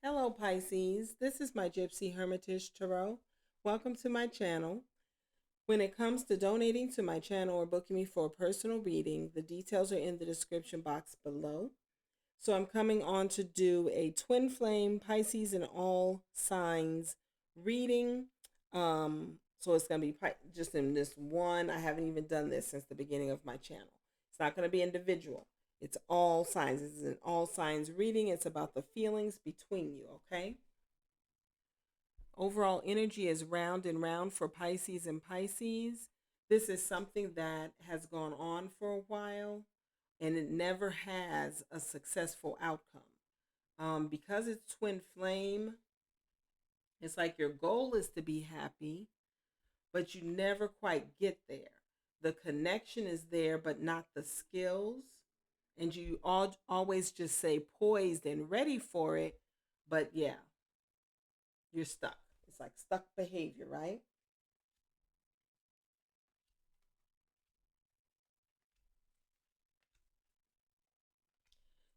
Hello, Pisces. This is my Gypsy Hermitage Tarot. Welcome to my channel. When it comes to donating to my channel or booking me for a personal reading, the details are in the description box below. So I'm coming on to do a twin flame Pisces and all signs reading. So it's going to be just in this one. I haven't even done this since the beginning of my channel. It's not going to be individual. It's all signs. It's an all signs reading. It's about the feelings between you, okay? Overall energy is round and round for Pisces and Pisces. This is something that has gone on for a while and it never has a successful outcome. Because it's twin flame, it's like your goal is to be happy, but you never quite get there. The connection is there, but not the skills. And you always just say poised and ready for it, but yeah, you're stuck. It's like stuck behavior, right?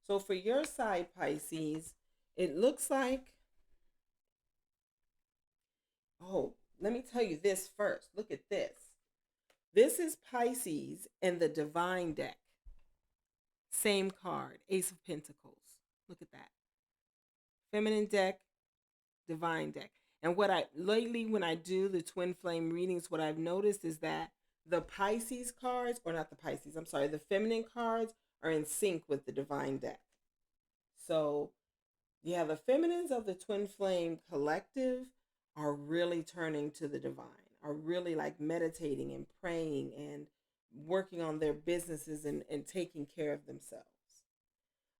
So for your side, Pisces, it looks like, oh, let me tell you this first. Look at this. This is Pisces and the Divine deck. Same card, Ace of Pentacles. Look at that. Feminine deck, Divine deck. And what I lately, when I do the twin flame readings, what I've noticed is that the Pisces cards, or not the Pisces, I'm sorry, the feminine cards are in sync with the Divine deck. So yeah, the feminines of the twin flame collective are really turning to the divine, are really like meditating and praying and working on their businesses and taking care of themselves.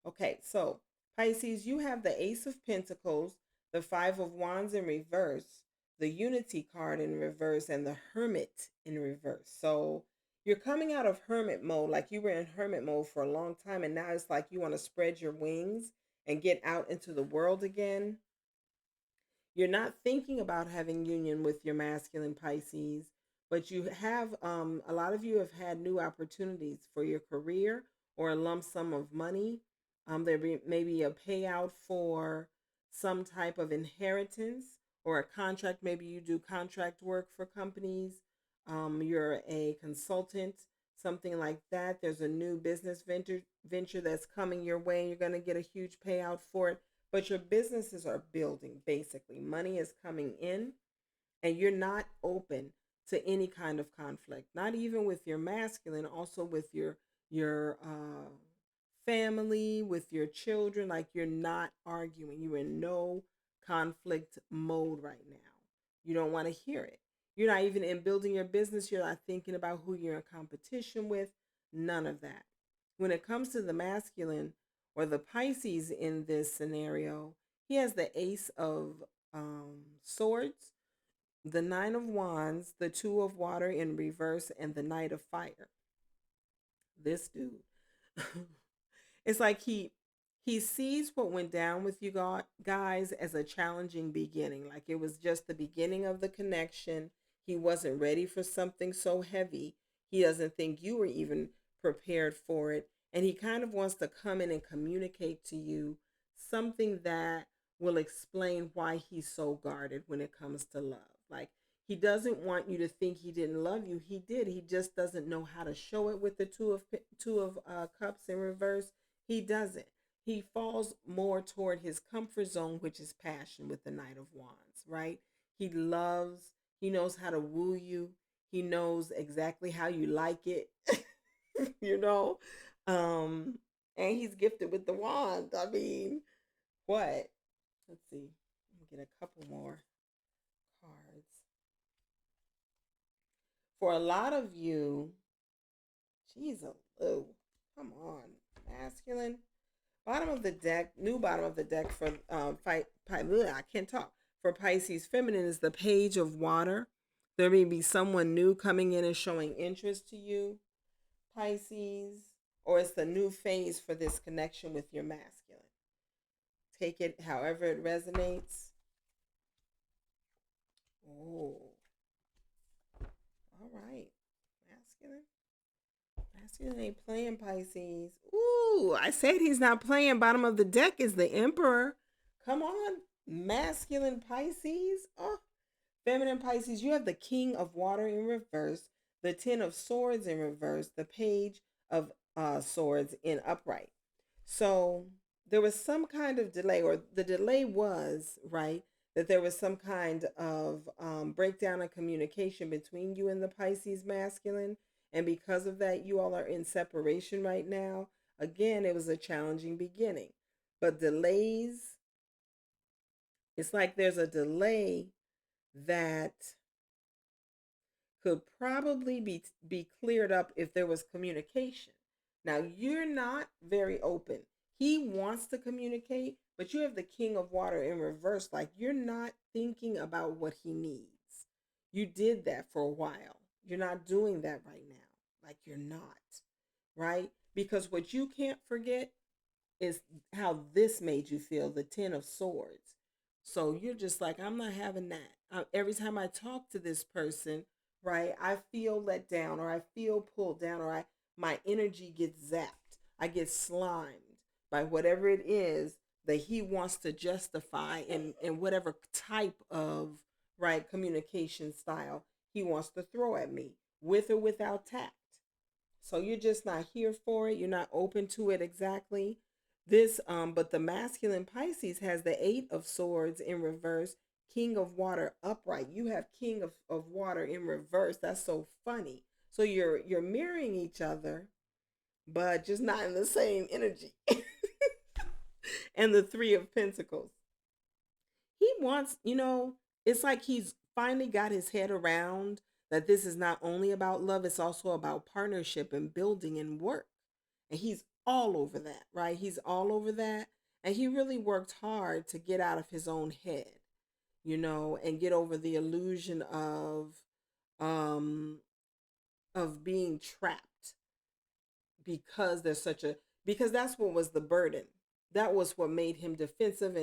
Okay, so Pisces, you have the Ace of Pentacles, the Five of Wands in reverse, the Unity card in reverse, and the Hermit in reverse. So you're coming out of hermit mode, like you were in hermit mode for a long time, and now it's like you want to spread your wings and get out into the world again. You're not thinking about having union with your masculine Pisces, but you have a lot of you have had new opportunities for your career or a lump sum of money. May be a payout for some type of inheritance or a contract. Maybe you do contract work for companies. You're a consultant, something like that. There's a new business venture that's coming your way, and you're going to get a huge payout for it, but your businesses are building. Basically, money is coming in and you're not open to any kind of conflict, not even with your masculine, also with your family, with your children. Like, you're not arguing, you're in no conflict mode right now. You don't want to hear it. You're not even in building your business. You're not thinking about who you're in competition with. None of that. When it comes to the masculine or the Pisces in this scenario, he has the Ace of Swords, the Nine of Wands, the Two of Water in reverse, and the Knight of Fire. This dude, it's like he sees what went down with you guys as a challenging beginning. Like, it was just the beginning of the connection. He wasn't ready for something so heavy. He doesn't think you were even prepared for it. And he kind of wants to come in and communicate to you something that will explain why he's so guarded when it comes to love. Like, he doesn't want you to think he didn't love you. He did. He just doesn't know how to show it with the two of cups in reverse. He doesn't. He falls more toward his comfort zone, which is passion, with the Knight of Wands, right? He loves, he knows how to woo you. He knows exactly how you like it, you know? Um, and he's gifted with the wand. I mean, what? Let's see. Let me get a couple more cards. For a lot of you, Jesus, Lou, come on, masculine. Bottom of the deck, new bottom of the deck for I can't talk. For Pisces feminine is the Page of Water. There may be someone new coming in and showing interest to you, Pisces, or it's the new phase for this connection with your masculine. Take it however it resonates. Oh, all right, masculine. Masculine ain't playing, Pisces. Ooh, I said he's not playing. Bottom of the deck is the Emperor Come on, masculine Pisces. Oh, feminine Pisces, you have the King of Water in reverse, the Ten of Swords in reverse, the Page of Swords in upright. So there was some kind of delay, or the delay was, right, that there was some kind of breakdown of communication between you and the Pisces masculine. And because of that, you all are in separation right now. Again, it was a challenging beginning. But delays, it's like there's a delay that could probably be cleared up if there was communication. Now, you're not very open. He wants to communicate, but you have the King of Water in reverse. Like, you're not thinking about what he needs. You did that for a while. You're not doing that right now. Like, you're not, right? Because what you can't forget is how this made you feel, the Ten of Swords. So you're just like, I'm not having that. Every time I talk to this person, right, I feel let down, or I feel pulled down, or my energy gets zapped. I get slimed by whatever it is that he wants to justify in whatever type of, right, communication style he wants to throw at me, with or without tact. So you're just not here for it. You're not open to it exactly. But the masculine Pisces has the Eight of Swords in reverse, King of Water upright. You have King of Water in reverse. That's so funny. So you're mirroring each other, but just not in the same energy. And the Three of Pentacles. He wants, it's like he's finally got his head around that this is not only about love, it's also about partnership and building and work. And he's all over that, right? He's all over that. And he really worked hard to get out of his own head, and get over the illusion um of being trapped, because there's such a because that's what was the burden. That was what made him defensive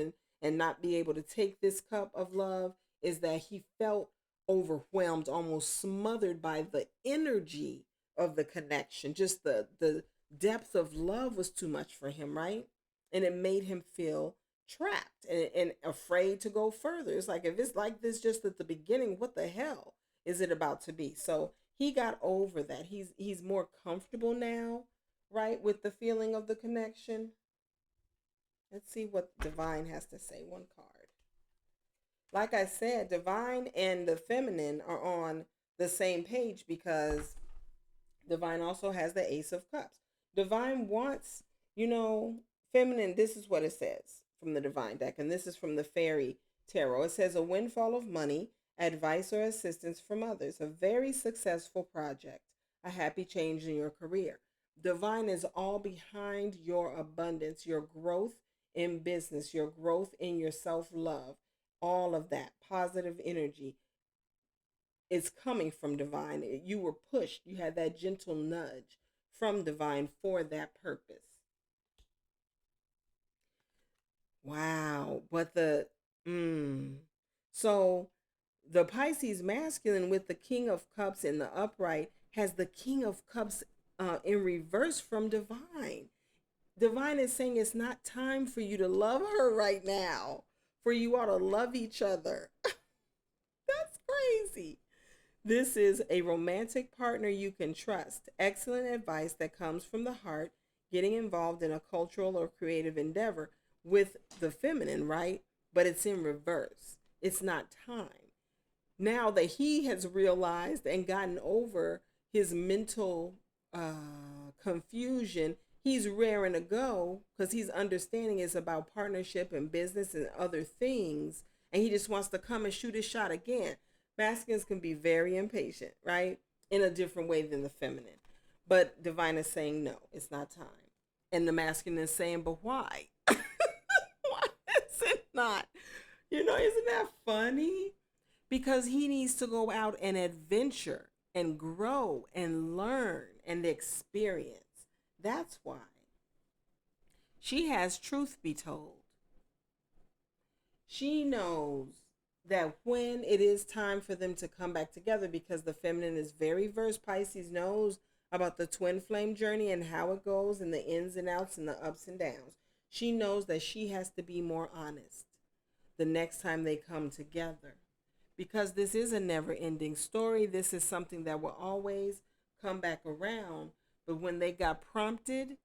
and not be able to take this cup of love, is that he felt overwhelmed, almost smothered by the energy of the connection. Just the depth of love was too much for him, right? And it made him feel trapped and afraid to go further. It's like, if it's like this just at the beginning, what the hell is it about to be? So he got over that. He's more comfortable now, right, with the feeling of the connection. Let's see what Divine has to say. One card. Like I said, Divine and the feminine are on the same page, because Divine also has the Ace of Cups. Divine wants, feminine, this is what it says from the Divine deck, and this is from the Fairy Tarot. It says, a windfall of money, advice or assistance from others, a very successful project, a happy change in your career. Divine is all behind your abundance, your growth in business, your growth in your self-love. All of that positive energy is coming from Divine. You were pushed. You had that gentle nudge from Divine for that purpose. Wow. But so the Pisces masculine with the King of Cups in the upright has the King of Cups in reverse from Divine. Divine is saying it's not time for you to love her right now, for you all to love each other. That's crazy. This is a romantic partner you can trust. Excellent advice that comes from the heart, getting involved in a cultural or creative endeavor with the feminine, right? But it's in reverse. It's not time. Now that he has realized and gotten over his mental confusion, he's raring to go, because he's understanding it's about partnership and business and other things. And he just wants to come and shoot his shot again. Masculines can be very impatient, right? In a different way than the feminine. But Divine is saying, no, it's not time. And the masculine is saying, but why? Why is it not? Isn't that funny? Because he needs to go out and adventure and grow and learn and experience. That's why. She has truth be told. She knows that when it is time for them to come back together, because the feminine is very versed. Pisces knows about the twin flame journey and how it goes and the ins and outs and the ups and downs. She knows that she has to be more honest the next time they come together, because this is a never ending story. This is something that will always come back around. But when they got prompted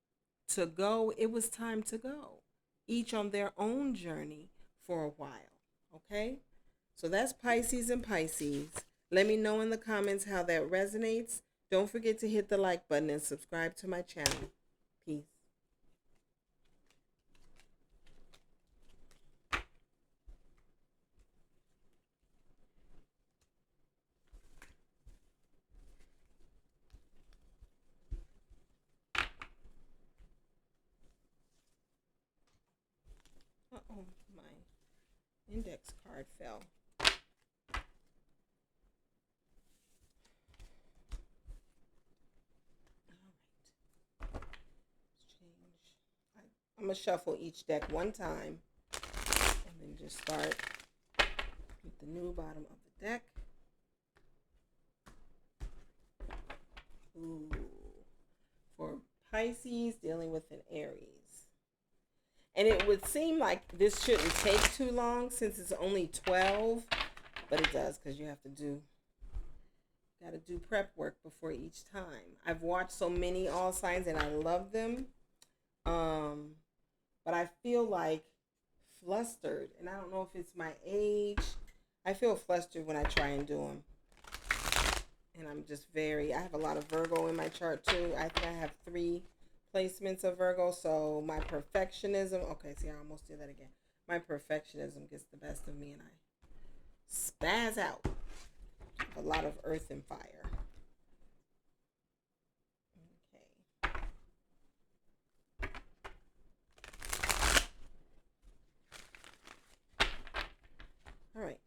to go, it was time to go, each on their own journey for a while. Okay? So that's Pisces and Pisces. Let me know in the comments how that resonates. Don't forget to hit the like button and subscribe to my channel. Peace. Uh-oh, my index card fell. I'm going to shuffle each deck one time and then just start with the new bottom of the deck. Ooh. For Pisces dealing with an Aries. And it would seem like this shouldn't take too long since it's only 12, but it does, because you have to gotta do prep work before each time. I've watched so many all signs and I love them. But I feel like flustered, and I don't know if it's my age. I feel flustered when I try and do them. And I'm just I have a lot of Virgo in my chart too. I think I have 3 placements of Virgo, so my perfectionism, okay, see, I almost did that again. My perfectionism gets the best of me and I spaz out. A lot of earth and fire. Okay. All right.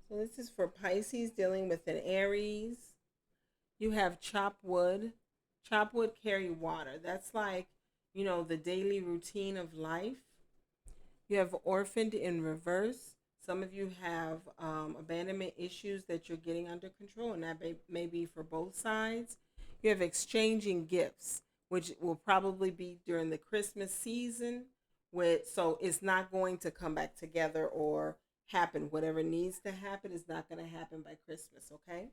So this is for Pisces dealing with an Aries. You have chop wood. Chop wood, carry water. That's like, the daily routine of life. You have orphaned in reverse. Some of you have abandonment issues that you're getting under control, and that may be for both sides. You have exchanging gifts, which will probably be during the Christmas season. So it's not going to come back together or happen. Whatever needs to happen is not going to happen by Christmas, okay?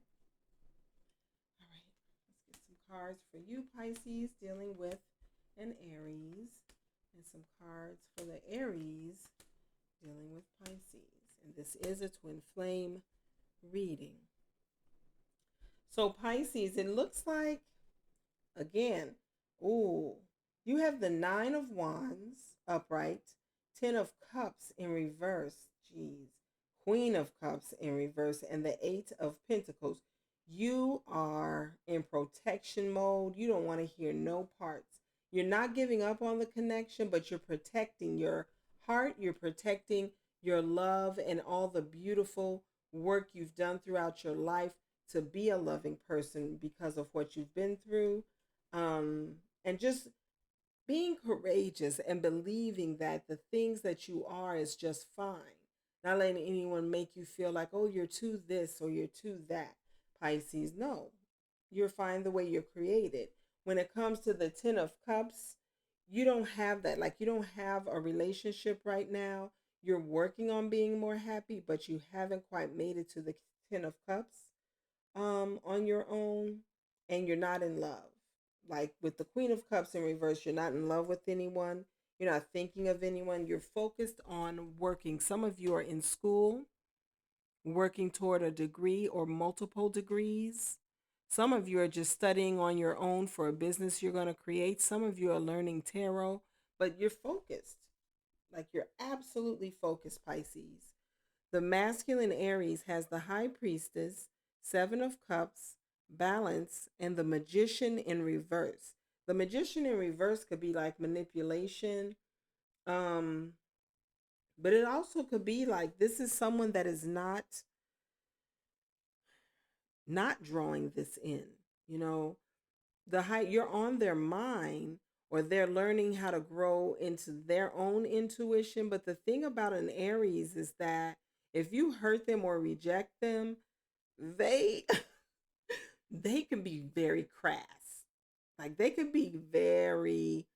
All right, let's get some cards for you, Pisces, dealing with an Aries, and some cards for the Aries dealing with Pisces. And this is a twin flame reading. So Pisces, it looks like, again, you have the 9 of Wands upright, 10 of Cups in reverse, Queen of Cups in reverse, and the 8 of Pentacles. You are in protection mode. You don't want to hear no parts. You're not giving up on the connection, but you're protecting your heart. You're protecting your love and all the beautiful work you've done throughout your life to be a loving person because of what you've been through. And just being courageous and believing that the things that you are is just fine. Not letting anyone make you feel like, oh, you're too this or you're too that. Pisces, no. You're fine the way you're created. When it comes to the 10 of Cups, you don't have that. Like, you don't have a relationship right now. You're working on being more happy, but you haven't quite made it to the 10 of Cups on your own, and you're not in love. Like with the Queen of Cups in reverse, you're not in love with anyone. You're not thinking of anyone. You're focused on working. Some of you are in school, working toward a degree or multiple degrees. Some of you are just studying on your own for a business you're going to create. Some of you are learning tarot, but you're focused. Like, you're absolutely focused, Pisces. The masculine Aries has the High Priestess, 7 of Cups, Balance, and the Magician in reverse. The Magician in reverse could be like manipulation. But it also could be like this is someone that is not drawing this in. You're on their mind, or they're learning how to grow into their own intuition. But the thing about an Aries is that if you hurt them or reject them, they they can be very crass. Like they could be very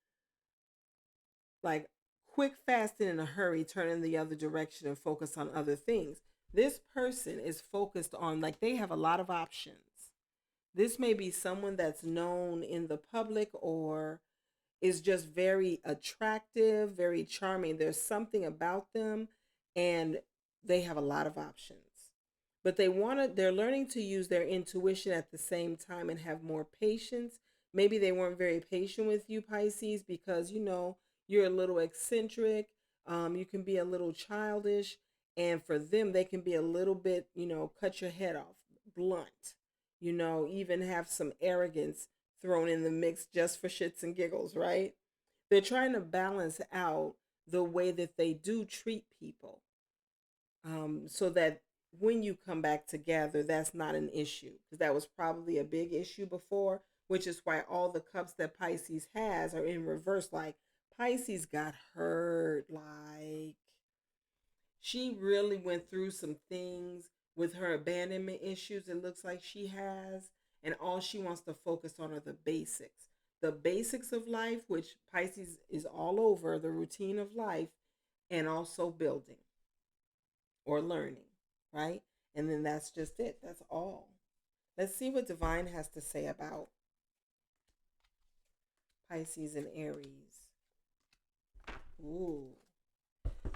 like quick, fast, and in a hurry, turn in the other direction and focus on other things. This person is focused on, like, they have a lot of options. This may be someone that's known in the public or is just very attractive, very charming. There's something about them and they have a lot of options. But they're learning to use their intuition at the same time and have more patience. Maybe they weren't very patient with you, Pisces, because you're a little eccentric. You can be a little childish, and for them, they can be a little bit, cut your head off, blunt. Even have some arrogance thrown in the mix just for shits and giggles, right? They're trying to balance out the way that they do treat people, so that when you come back together, that's not an issue. Because that was probably a big issue before, which is why all the cups that Pisces has are in reverse. Like, Pisces got hurt. Like, she really went through some things with her abandonment issues, it looks like she has. And all she wants to focus on are the basics. The basics of life, which Pisces is all over, the routine of life, and also building or learning, right? And then that's just it. That's all. Let's see what Divine has to say about Pisces and Aries. Ooh.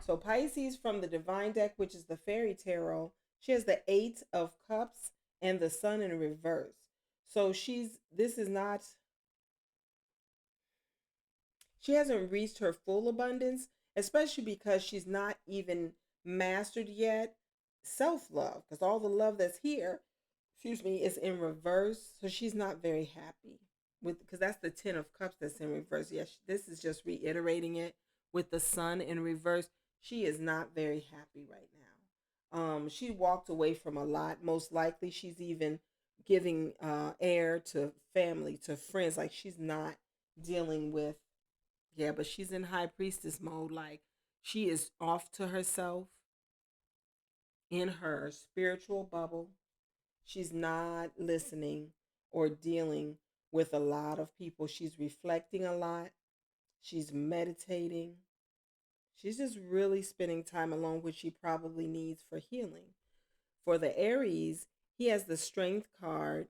So Pisces from the Divine deck, which is the Fairy Tarot, she has the Eight of Cups and the Sun in reverse. So this is not, she hasn't reached her full abundance, especially because she's not even mastered yet self-love, because all the love that's here, is in reverse. So she's not very happy with, because that's the 10 of Cups that's in reverse. Yes, this is just reiterating it with the Sun in reverse. She is not very happy right now. She walked away from a lot. Most likely she's even giving air to family, to friends. Like, she's not dealing with, yeah, but she's in High Priestess mode. Like, she is off to herself in her spiritual bubble. She's not listening or dealing with a lot of people. She's reflecting a lot. She's meditating. She's just really spending time alone, which she probably needs for healing. For the Aries, he has the Strength card,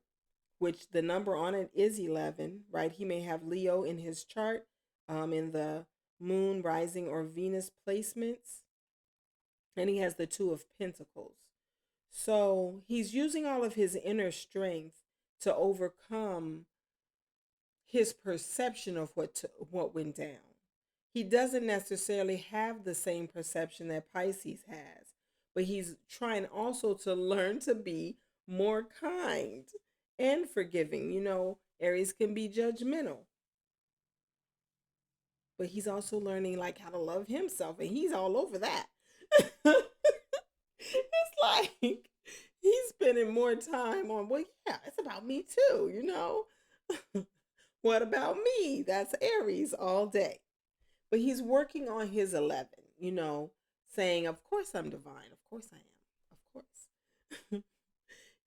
which the number on it is 11, right? He may have Leo in his chart, in the moon, rising, or Venus placements. And he has the Two of Pentacles. So he's using all of his inner strength to overcome his perception of what went down. He doesn't necessarily have the same perception that Pisces has, but he's trying also to learn to be more kind and forgiving. Aries can be judgmental, but he's also learning, like, how to love himself, and he's all over that. It's like he's spending more time on, well, yeah, it's about me too. What about me? That's Aries all day. But he's working on his 11, saying, of course I'm divine. Of course I am. Of course.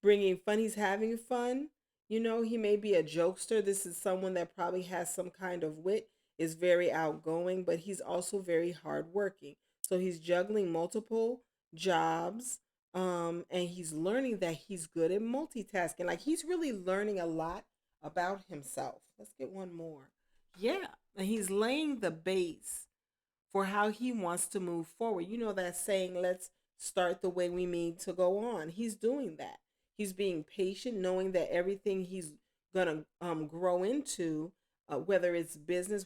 Bringing fun. He's having fun. He may be a jokester. This is someone that probably has some kind of wit, is very outgoing, but he's also very hardworking. So he's juggling multiple jobs, and he's learning that he's good at multitasking. Like, he's really learning a lot about himself. Let's get one more. Yeah, and he's laying the base for how he wants to move forward. That saying, let's start the way we mean to go on. He's doing that. He's being patient, knowing that everything he's gonna grow into, whether it's business,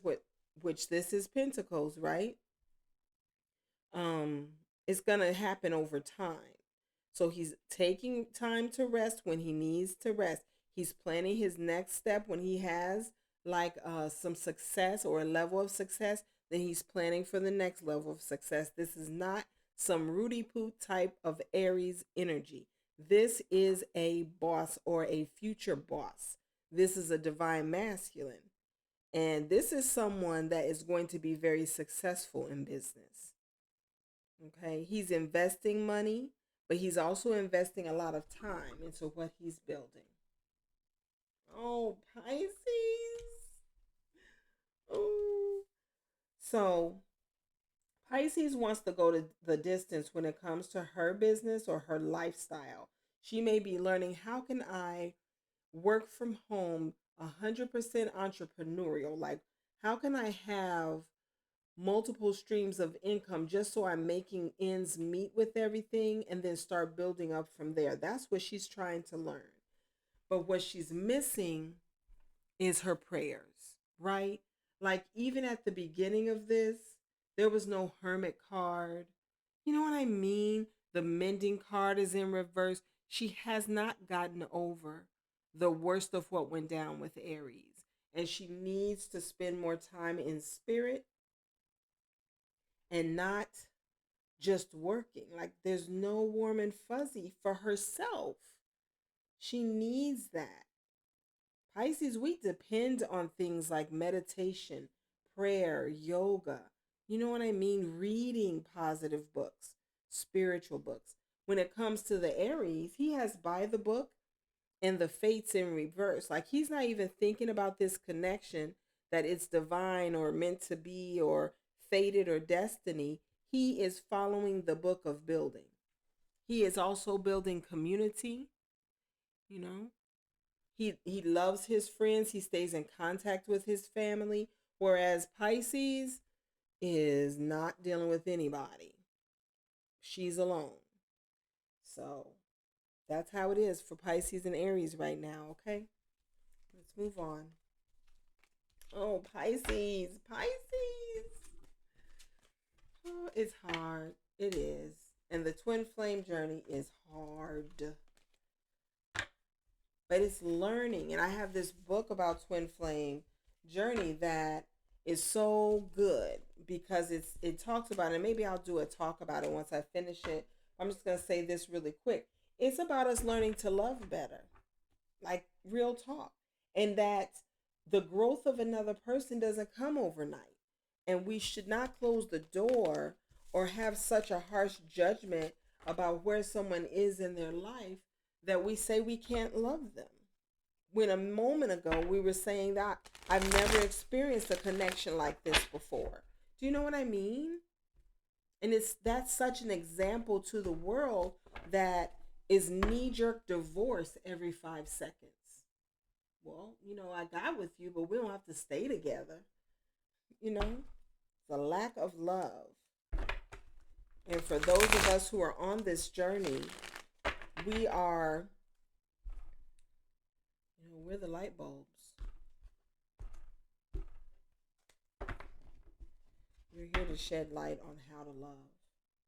which this is Pentacles, right? It's gonna happen over time. So he's taking time to rest when he needs to rest. He's planning his next step when he has, like, some success or a level of success. Then he's planning for the next level of success. This is not some Rudy Poo type of Aries energy. This is a boss or a future boss. This is a divine masculine. And this is someone that is going to be very successful in business. Okay, he's investing money, but he's also investing a lot of time into what he's building. Oh, Pisces. Oh. So Pisces wants to go to the distance when it comes to her business or her lifestyle. She may be learning, how can I work from home 100% entrepreneurial? Like, how can I have multiple streams of income just so I'm making ends meet with everything and then start building up from there? That's what she's trying to learn. But what she's missing is her prayers, right? Like, even at the beginning of this, there was no hermit card. You know what I mean? The mending card is in reverse. She has not gotten over the worst of what went down with Aries. And she needs to spend more time in spirit and not just working. Like, there's no warm and fuzzy for herself. She needs that. Pisces, we depend on things like meditation, prayer, yoga. You know what I mean? Reading positive books, spiritual books. When it comes to the Aries, he has by the book and the fates in reverse. Like, he's not even thinking about this connection, that it's divine or meant to be or fated or destiny. He is following the book of building. He is also building community, you know. He loves his friends. He stays in contact with his family. Whereas Pisces is not dealing with anybody. She's alone. So that's how it is for Pisces and Aries right now, okay? Let's move on. Oh, Pisces. Pisces. Oh, it's hard. It is. And the twin flame journey is hard. But it's learning. And I have this book about twin flame journey that is so good because it talks about it. Maybe I'll do a talk about it once I finish it. I'm just going to say this really quick. It's about us learning to love better, like real talk, and that the growth of another person doesn't come overnight. And we should not close the door or have such a harsh judgment about where someone is in their life that we say we can't love them. When a moment ago we were saying that I've never experienced a connection like this before. Do you know what I mean? And that's such an example to the world that is knee-jerk divorce every 5 seconds. Well, I got with you, but we don't have to stay together. It's a lack of love. And for those of us who are on this journey, we are, we're the light bulbs. We're here to shed light on how to love.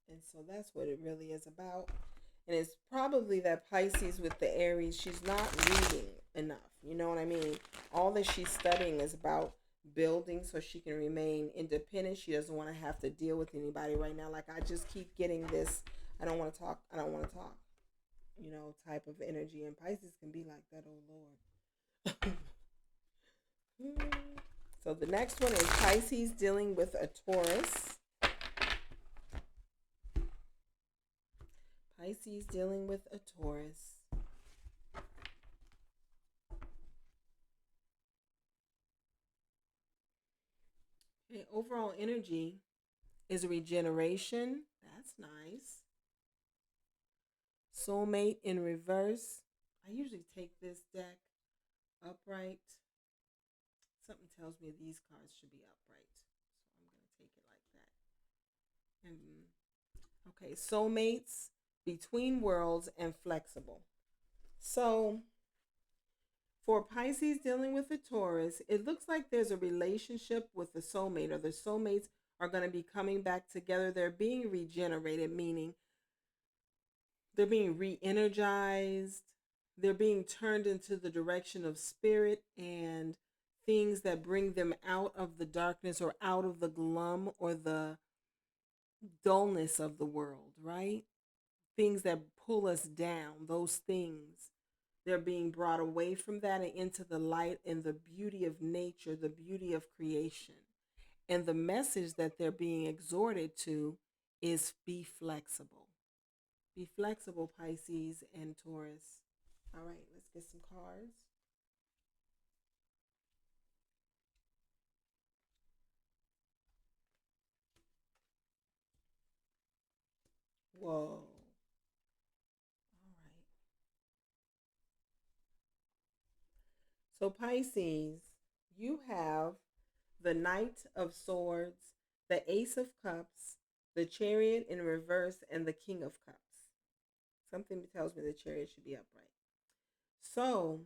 And so that's what it really is about. And it's probably that Pisces with the Aries, she's not reading enough. You know what I mean? All that she's studying is about building so she can remain independent. She doesn't want to have to deal with anybody right now. Like, I just keep getting this, I don't want to talk, type of energy. And Pisces can be like that, oh Lord. So the next one is Pisces dealing with a Taurus. Pisces dealing with a Taurus. Okay, overall energy is regeneration. That's nice. Soulmate in reverse. I usually take this deck upright. Something tells me these cards should be upright. So I'm going to take it like that. And okay, soulmates, between worlds, and flexible. So for Pisces dealing with the Taurus, it looks like there's a relationship with the soulmate, or the soulmates are going to be coming back together. They're being regenerated, meaning they're being re-energized. They're being turned into the direction of spirit and things that bring them out of the darkness or out of the glum or the dullness of the world, right? Things that pull us down, those things. They're being brought away from that and into the light and the beauty of nature, the beauty of creation. And the message that they're being exhorted to is be flexible. Be flexible, Pisces and Taurus. All right, let's get some cards. All right. So, Pisces, you have the Knight of Swords, the Ace of Cups, the Chariot in reverse, and the King of Cups. Something tells me the Chariot should be upright. So,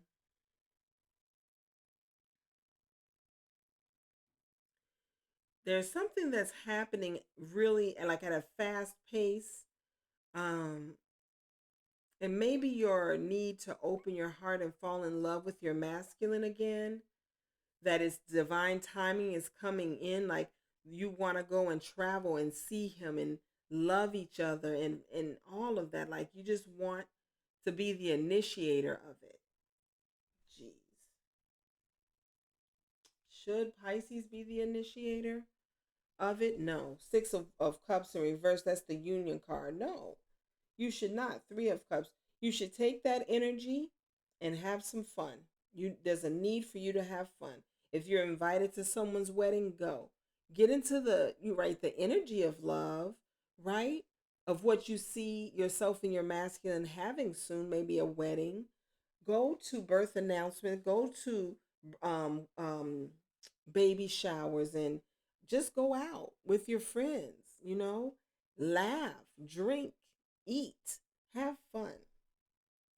there's something that's happening really like at a fast pace. Um, and maybe your need to open your heart and fall in love with your masculine again, that is divine timing is coming in, like you want to go and travel and see him and love each other and all of that, like you just want to be the initiator of it. Jeez, should Pisces be the initiator of it? No. Six of Cups in reverse, that's the Union card. No, you should not. Three of Cups, you should take that energy and have some fun. There's a need for you to have fun. If you're invited to someone's wedding, go. Get into the energy of love, right? Of what you see yourself and your masculine having soon, maybe a wedding. Go to birth announcement, go to um um baby showers, and just go out with your friends, laugh, drink, eat, have fun.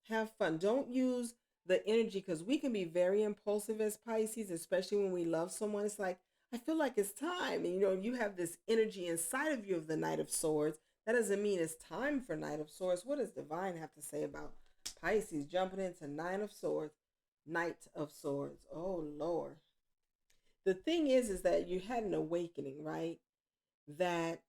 Have fun. Don't use the energy, because we can be very impulsive as Pisces, especially when we love someone. It's like, I feel like it's time. And you have this energy inside of you of the Knight of Swords. That doesn't mean it's time for Knight of Swords. What does Divine have to say about Pisces jumping into Nine of Swords, Knight of Swords? Oh Lord. The thing is that you had an awakening, right? That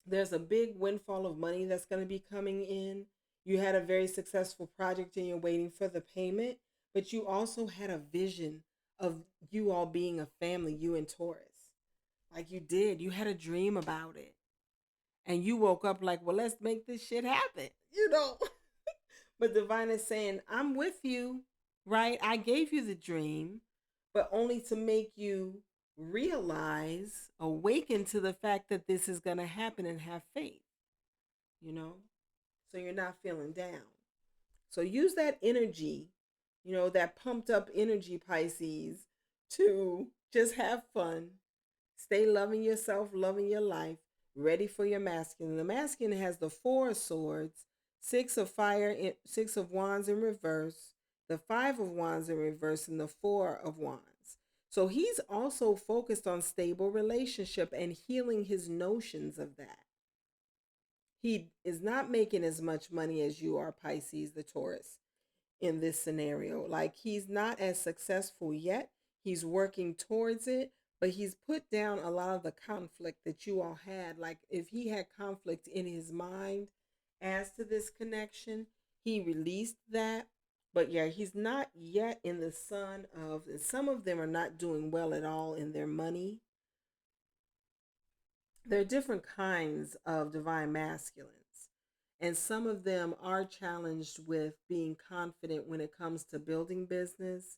there's a big windfall of money that's going to be coming in. You had a very successful project and you're waiting for the payment, but you also had a vision of you all being a family, you and Taurus. Like you did. You had a dream about it. And you woke up like, well, let's make this shit happen, But Divine is saying, I'm with you, right? I gave you the dream, but only to make you realize, awaken to the fact that this is going to happen and have faith, you know? So you're not feeling down. So use that energy, that pumped up energy, Pisces, to just have fun, stay loving yourself, loving your life, ready for your masculine. The masculine has the Four of Swords, Six of Fire, Six of Wands in reverse, the Five of Wands in reverse, and the Four of Wands. So he's also focused on stable relationship and healing his notions of that. He is not making as much money as you are, Pisces, the Taurus, in this scenario. Like he's not as successful yet. He's working towards it, but he's put down a lot of the conflict that you all had. Like if he had conflict in his mind as to this connection, he released that. But yeah, he's not yet in the sun of, and some of them are not doing well at all in their money. There are different kinds of divine masculines, and some of them are challenged with being confident when it comes to building business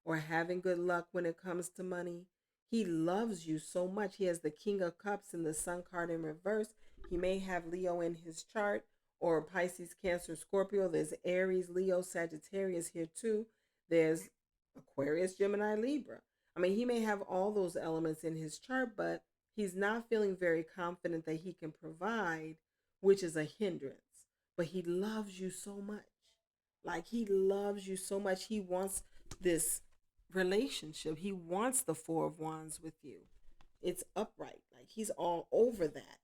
or having good luck when it comes to money. He loves you so much. He has the King of Cups and the Sun card in reverse. He may have Leo in his chart, or Pisces, Cancer, Scorpio. There's Aries, Leo, Sagittarius here too. There's Aquarius, Gemini, Libra. I mean, he may have all those elements in his chart, but he's not feeling very confident that he can provide, which is a hindrance. But he loves you so much. Like he loves you so much. He wants this relationship. He wants the Four of Wands with you. It's upright. Like he's all over that.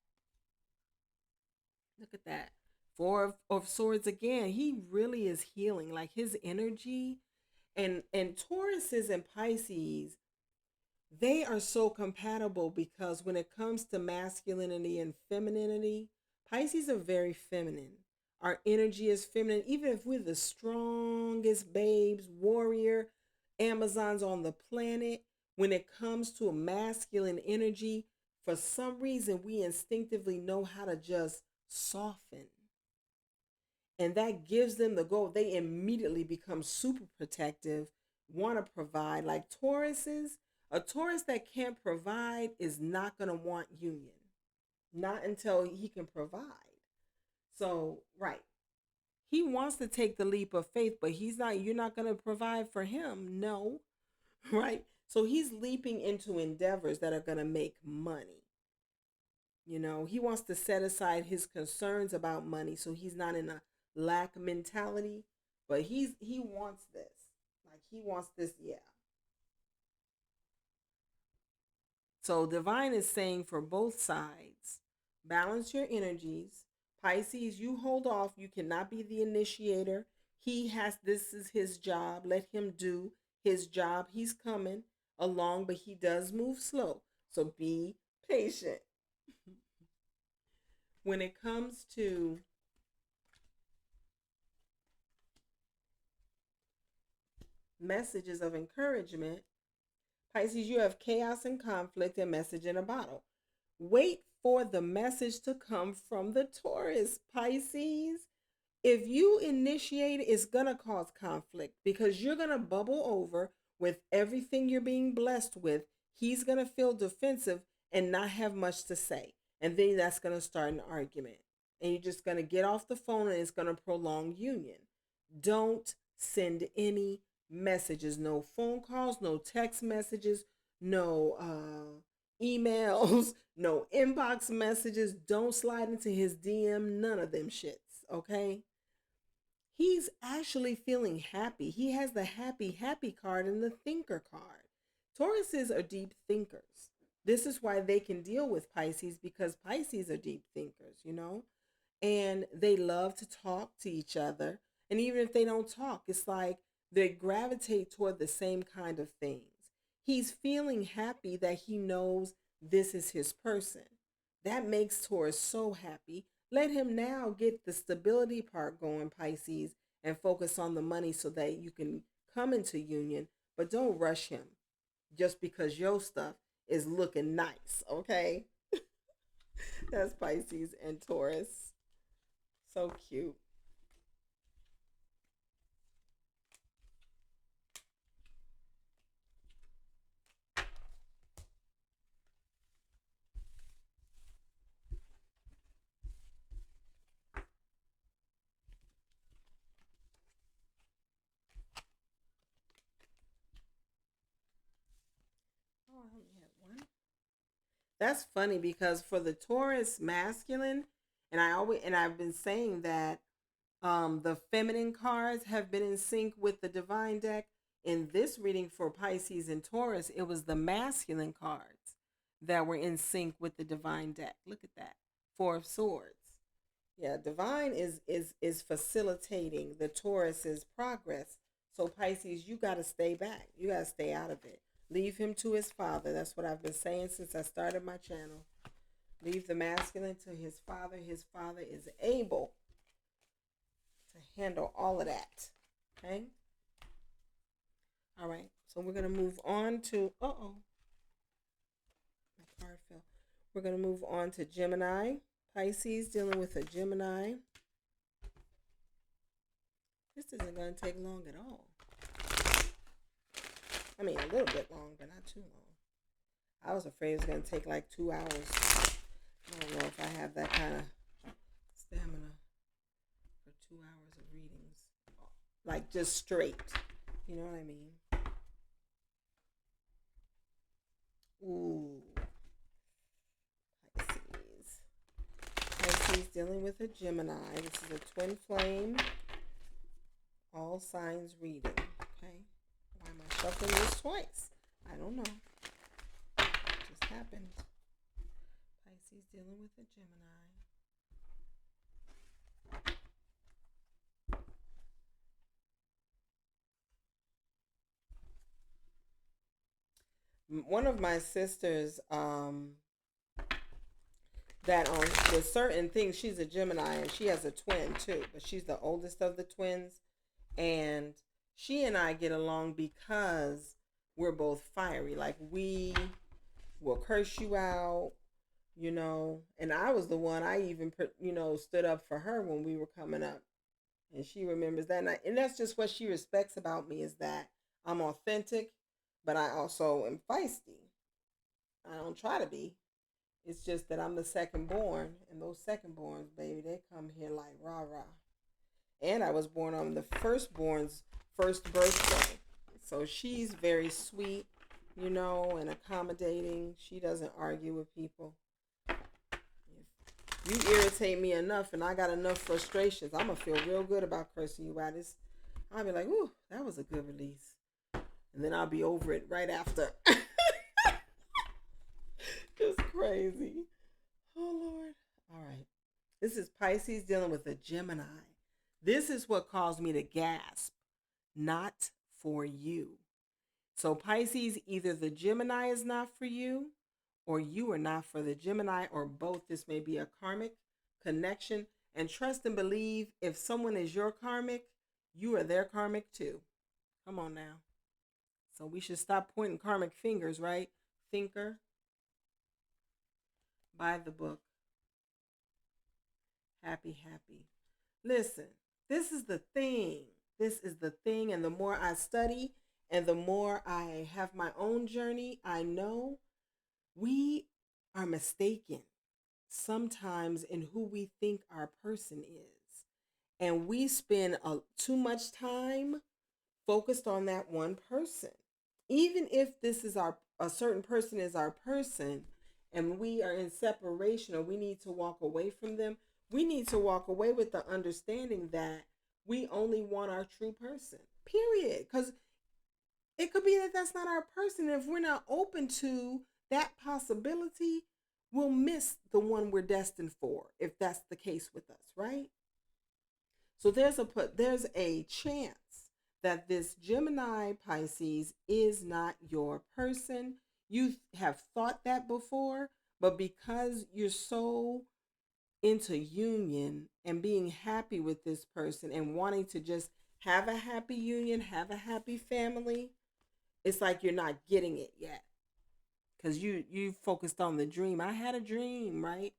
Look at that. Four of Swords again. He really is healing. Like his energy, and Tauruses and Pisces, they are so compatible because when it comes to masculinity and femininity, Pisces are very feminine. Our energy is feminine. Even if we're the strongest babes, warrior, Amazons on the planet, when it comes to a masculine energy, for some reason we instinctively know how to just soften. And that gives them the goal. They immediately become super protective, want to provide. Like Tauruses, a Taurus that can't provide is not going to want union, not until he can provide. So, right. He wants to take the leap of faith, but you're not going to provide for him. No, right? So he's leaping into endeavors that are going to make money. He wants to set aside his concerns about money so he's not in a lack mentality, but he wants this. Like he wants this, yeah. So divine is saying for both sides, balance your energies. Pisces, you hold off. You cannot be the initiator. This is his job. Let him do his job. He's coming along, but he does move slow. So be patient. When it comes to messages of encouragement, Pisces, you have chaos and conflict and message in a bottle. Wait for the message to come from the Taurus, Pisces. If you initiate, it's going to cause conflict because you're going to bubble over with everything you're being blessed with. He's going to feel defensive and not have much to say. And then that's going to start an argument. And you're just going to get off the phone and it's going to prolong union. Don't send any messages, no phone calls, no text messages, no emails, no inbox messages. Don't slide into his DM, none of them shits, okay? He's actually feeling happy. He has the happy card and the thinker card. Tauruses are deep thinkers. This is why they can deal with Pisces because Pisces are deep thinkers. And they love to talk to each other. And even if they don't talk, it's like they gravitate toward the same kind of things. He's feeling happy that he knows this is his person. That makes Taurus so happy. Let him now get the stability part going, Pisces, and focus on the money so that you can come into union. But don't rush him just because your stuff is looking nice, okay? That's Pisces and Taurus. So cute. Oh, I only had one. That's funny because for the Taurus masculine, and I've been saying that the feminine cards have been in sync with the divine deck. In this reading for Pisces and Taurus, it was the masculine cards that were in sync with the divine deck. Look at that. Four of Swords. Yeah, divine is facilitating the Taurus's progress. So Pisces, you got to stay back. You got to stay out of it. Leave him to his father. That's what I've been saying since I started my channel. Leave the masculine to his father. His father is able to handle all of that. Okay? All right. So we're going to move on to, my card fell. We're going to move on to Gemini. Pisces, dealing with a Gemini. This isn't going to take long at all. I mean, a little bit long, but not too long. I was afraid it was going to take like 2 hours. I don't know if I have that kind of stamina for 2 hours of readings. Like just straight. You know what I mean? Ooh. Pisces. Pisces dealing with a Gemini. This is a twin flame. All signs reading. Okay. Why am I shuffling this twice? I don't know. It just happened. Pisces dealing with a Gemini. One of my sisters, that on with certain things, she's a Gemini and she has a twin too, but she's the oldest of the twins. And she and I get along because we're both fiery. Like we will curse you out, And I was the one, I even, stood up for her when we were coming up. And she remembers that. And that's just what she respects about me is that I'm authentic, but I also am feisty. I don't try to be, It's just that I'm the second born, and those second borns, baby, they come here like rah rah. And I was born on the firstborn's first birthday. So she's very sweet, and accommodating. She doesn't argue with people. If you irritate me enough and I got enough frustrations, I'm going to feel real good about cursing you out. I'll be like, ooh, that was a good release. And then I'll be over it right after. Just crazy. Oh, Lord. All right. This is Pisces dealing with a Gemini. This is what caused me to gasp. Not for you. So Pisces, either the Gemini is not for you, or you are not for the Gemini, or both. This may be a karmic connection. And trust and believe, if someone is your karmic, you are their karmic too. Come on now. So we should stop pointing karmic fingers, right? Thinker. Buy the book. Happy, happy. Listen, this is the thing. This is the thing. And the more I study and the more I have my own journey, I know we are mistaken sometimes in who we think our person is. And we spend too much time focused on that one person. Even if this is a certain person is our person and we are in separation or we need to walk away from them, we need to walk away with the understanding that we only want our true person, period. Because it could be that that's not our person. If we're not open to that possibility, we'll miss the one we're destined for, if that's the case with us, right? So there's a chance that this Gemini Pisces is not your person. You have thought that before, but because you're so into union and being happy with this person and wanting to just have a happy union, have a happy family, it's like you're not getting it yet. Because you focused on the dream. I had a dream, right?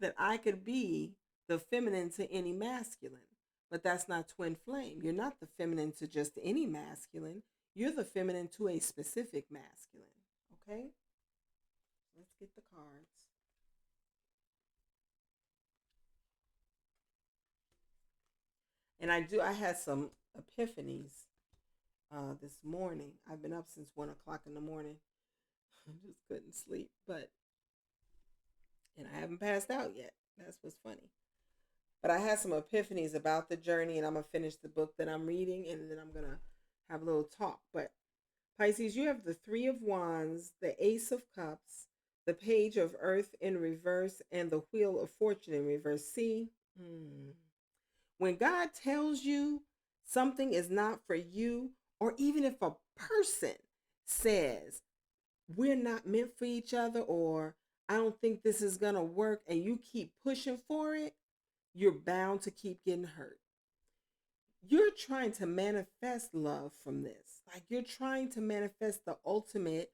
That I could be the feminine to any masculine. But that's not twin flame. You're not the feminine to just any masculine. You're the feminine to a specific masculine. Okay? Let's get the cards. And I had some epiphanies this morning. I've been up since 1 o'clock in the morning. I just couldn't sleep. And I haven't passed out yet. That's what's funny. But I had some epiphanies about the journey, and I'm going to finish the book that I'm reading, and then I'm going to have a little talk. But Pisces, you have the Three of Wands, the Ace of Cups, the Page of Earth in reverse, and the Wheel of Fortune in reverse. See? When God tells you something is not for you, or even if a person says, we're not meant for each other, or I don't think this is going to work, and you keep pushing for it, you're bound to keep getting hurt. You're trying to manifest love from this. Like you're trying to manifest the ultimate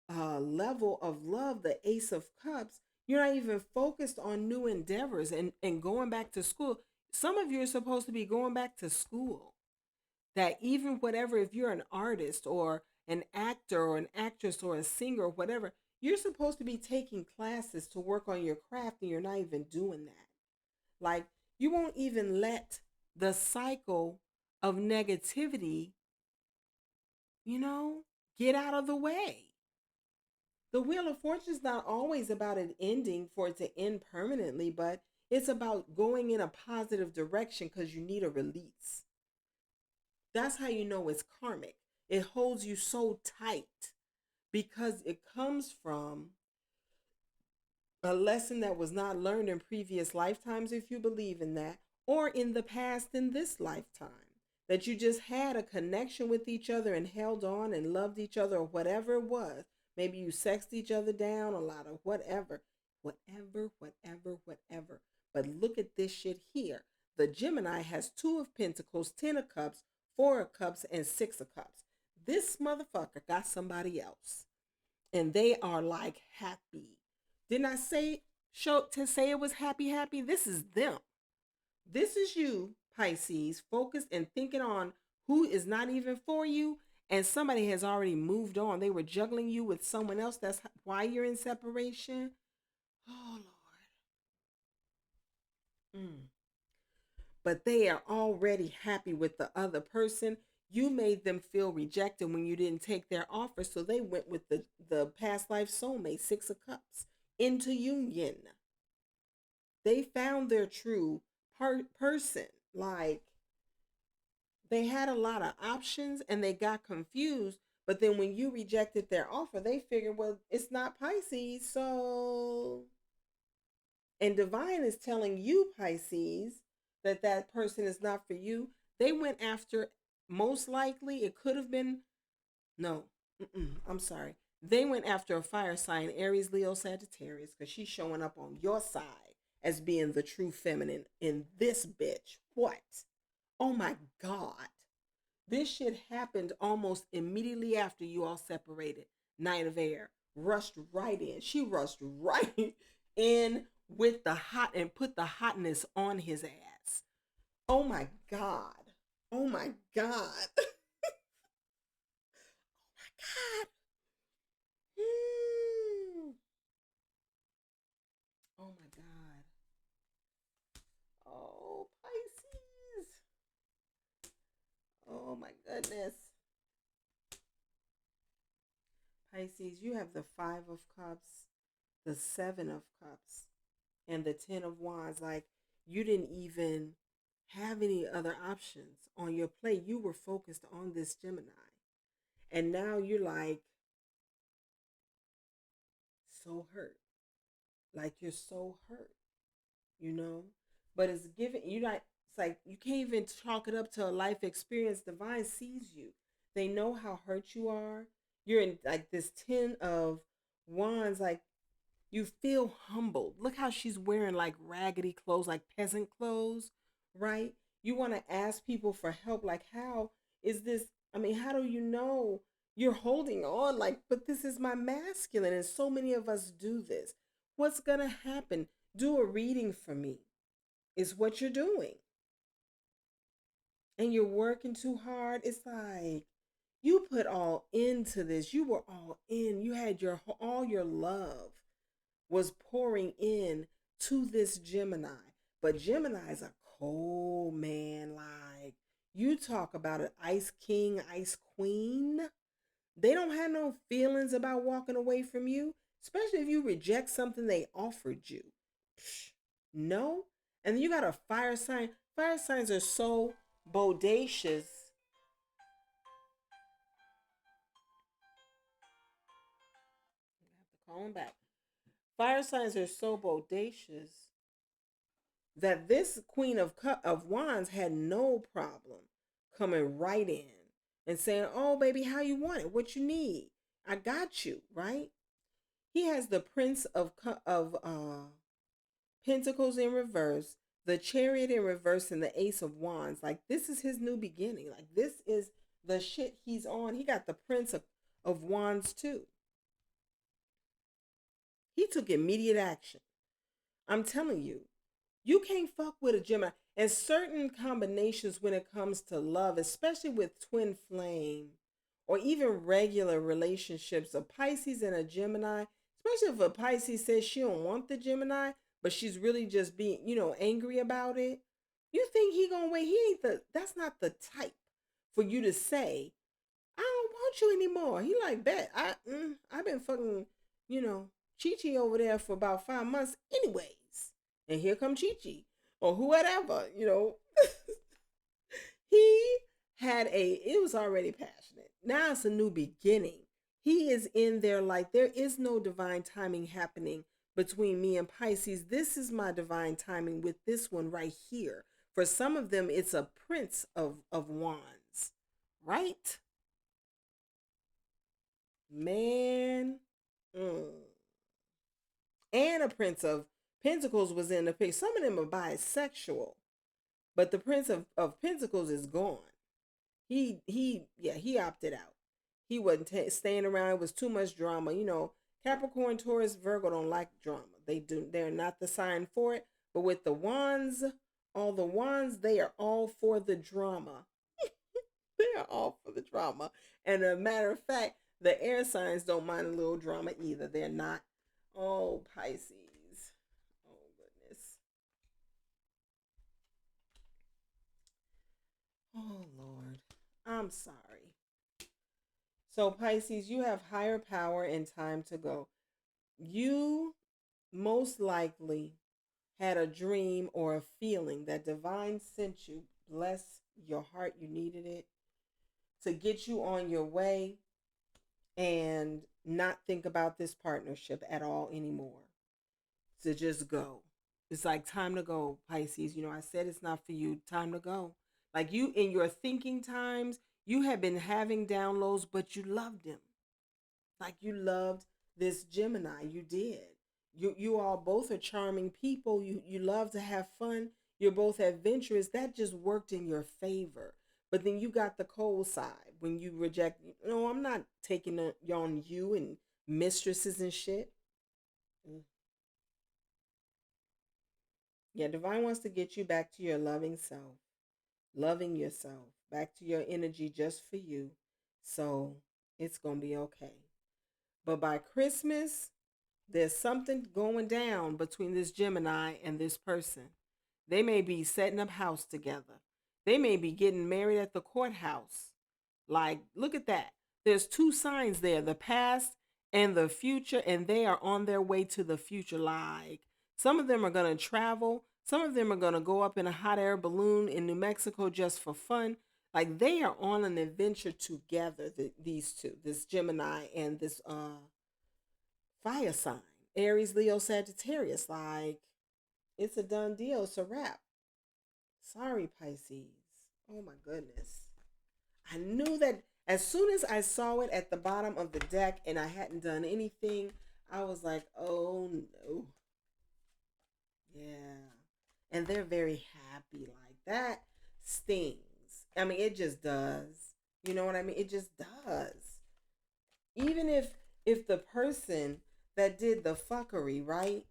level of love, the Ace of Cups. You're not even focused on new endeavors and going back to school. Some of you are supposed to be going back to school. That even whatever, if you're an artist or an actor or an actress or a singer or whatever, you're supposed to be taking classes to work on your craft, and you're not even doing that. Like, you won't even let the cycle of negativity, get out of the way. The Wheel of Fortune is not always about it ending for it to end permanently, but it's about going in a positive direction because you need a release. That's how you know it's karmic. It holds you so tight because it comes from a lesson that was not learned in previous lifetimes, if you believe in that, or in the past in this lifetime. That you just had a connection with each other and held on and loved each other, or whatever it was. Maybe you sexed each other down a lot, or whatever. Whatever. But look at this shit here. The Gemini has 2 of Pentacles, 10 of Cups, 4 of Cups, and 6 of Cups. This motherfucker got somebody else. And they are like happy. Didn't I say it was happy? This is them. This is you, Pisces, focused and thinking on who is not even for you, and somebody has already moved on. They were juggling you with someone else. That's why you're in separation. Oh, Lord. But they are already happy with the other person. You made them feel rejected when you didn't take their offer, so they went with the past life soulmate, Six of Cups, into union. They found their true person. Like, they had a lot of options and they got confused. But then when you rejected their offer, they figured, well, it's not Pisces. So, and Divine is telling you, Pisces, that that person is not for you. They went after, most likely, it could have been, no, I'm sorry. They went after a fire sign, Aries, Leo, Sagittarius, because she's showing up on your side as being the true feminine in this bitch. What? Oh my God. This shit happened almost immediately after you all separated. Night of Air rushed right in. She rushed right in with the hot and put the hotness on his ass. Oh my God. Oh my God. God. Oh my God. Oh, Pisces. Oh my goodness. Pisces, you have the Five of Cups, the Seven of Cups, and the Ten of Wands. Like, you didn't even have any other options on your plate. You were focused on this Gemini. And now you're like so hurt. Like, you're so hurt, you know? But it's given you not it's like you can't even chalk it up to a life experience. Divine sees you. They know how hurt you are. You're in like this 10 of Wands, like you feel humbled. Look how she's wearing like raggedy clothes, like peasant clothes, right? You want to ask people for help. Like, how is this? I mean, how do you know you're holding on? Like, but this is my masculine, and so many of us do this. What's going to happen? Do a reading for me, is what you're doing. And you're working too hard. It's like you put all into this. You were all in. You had all your love was pouring in to this Gemini. But Gemini is a cold man. Like, you talk about an ice king, ice queen. They don't have no feelings about walking away from you, especially if you reject something they offered you. Psh, no. And then you got a fire sign. Fire signs are so bodacious. I have to call him back. Fire signs are so bodacious that this Queen of Wands had no problem coming right in and saying, "Oh, baby, how you want it? What you need? I got you." Right? He has the Prince of Pentacles in reverse, the Chariot in reverse, and the Ace of Wands. Like, this is his new beginning. Like, this is the shit he's on. He got the Prince of Wands too. He took immediate action. I'm telling you, you can't fuck with a Gemini. And certain combinations when it comes to love, especially with twin flame or even regular relationships, a Pisces and a Gemini, especially if a Pisces says she don't want the Gemini, but she's really just being, angry about it. You think he gonna wait? He ain't that's not the type for you to say, I don't want you anymore. He like, bet. I've been fucking, Chi Chi over there for about 5 months anyways. And here come Chi Chi or whoever, He it was already passionate. Now it's a new beginning. He is in there like there is no divine timing happening between me and Pisces. This is my divine timing with this one right here. For some of them, it's a Prince of Wands, right? Man. Mm. And a Prince of Pentacles was in the picture. Some of them are bisexual, but the Prince of Pentacles is gone. He opted out. He wasn't staying around. It was too much drama. Capricorn, Taurus, Virgo don't like drama. They're not the sign for it. But with the wands, all the wands, they are all for the drama. They're all for the drama. And a matter of fact, the air signs don't mind a little drama either. They're not. Oh, Pisces. Oh, goodness. Oh, Lord. I'm sorry. So, Pisces, you have higher power and time to go. You most likely had a dream or a feeling that divine sent you, bless your heart, you needed it, to get you on your way and not think about this partnership at all anymore. To just go. It's like time to go, Pisces. I said it's not for you. Time to go. Like you in your thinking times, you have been having downloads, but you loved him. Like you loved this Gemini. You did. You all both are charming people. You love to have fun. You're both adventurous. That just worked in your favor. But then you got the cold side when you reject. No, I'm not taking on you and mistresses and shit. Mm. Yeah, divine wants to get you back to your loving self, loving yourself, back to your energy just for you. So it's gonna be okay. But by Christmas, there's something going down between this Gemini and this person. They may be setting up house together. They may be getting married at the courthouse. Like, look at that. There's two signs there, the past and the future, and they are on their way to the future. Like, some of them are going to travel. Some of them are going to go up in a hot air balloon in New Mexico just for fun. Like, they are on an adventure together, these two, this Gemini and this fire sign, Aries, Leo, Sagittarius. Like, it's a done deal. It's a wrap. Sorry, Pisces. Oh my goodness. I knew that as soon as I saw it at the bottom of the deck and I hadn't done anything, I was like, oh no. Yeah. And they're very happy. Like that stings. I mean, it just does. You know what I mean? It just does. Even if the person that did the fuckery, right,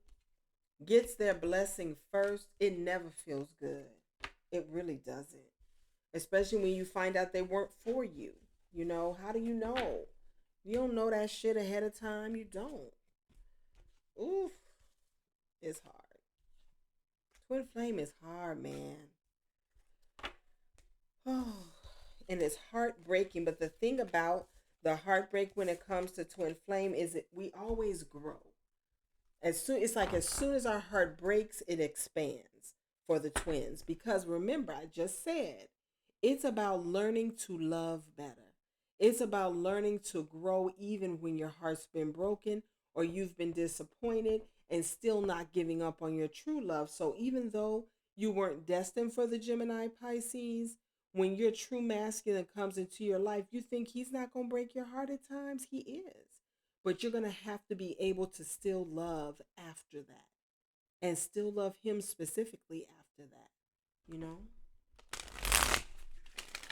gets their blessing first, it never feels good. It really doesn't. Especially when you find out they weren't for you. How do you know? You don't know that shit ahead of time. You don't. Oof. It's hard. Twin flame is hard, man. Oh, and it's heartbreaking. But the thing about the heartbreak when it comes to twin flame is that we always grow. As soon as our heart breaks, it expands for the twins. Because remember, I just said, it's about learning to love better. It's about learning to grow even when your heart's been broken or you've been disappointed and still not giving up on your true love. So even though you weren't destined for the Gemini Pisces, when your true masculine comes into your life, you think he's not going to break your heart at times? He is. But you're going to have to be able to still love after that and still love him specifically after that, you know?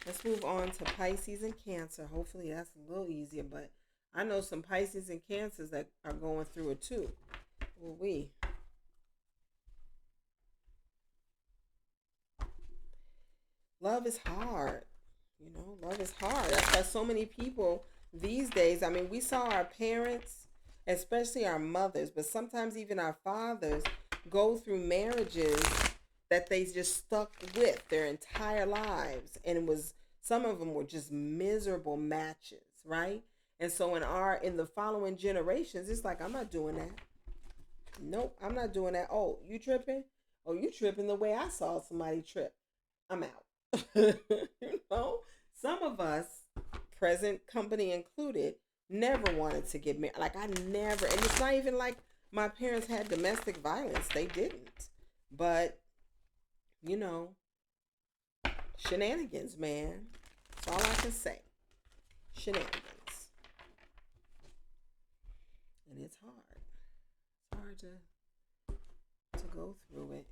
Let's move on to Pisces and Cancer. Hopefully that's a little easier, but I know some Pisces and Cancers that are going through it too. Well, love is hard. Love is hard. That's why so many people these days, I mean, we saw our parents, especially our mothers, but sometimes even our fathers, go through marriages that they just stuck with their entire lives. And some of them were just miserable matches, right? And so in the following generations, it's like, I'm not doing that. Nope, I'm not doing that. Oh, you tripping? Oh, you tripping the way I saw somebody trip. I'm out. Some of us, present company included, never wanted to get married. Like I never, and it's not even like my parents had domestic violence. They didn't. But, shenanigans, man. That's all I can say. Shenanigans. And it's hard. It's hard to go through it.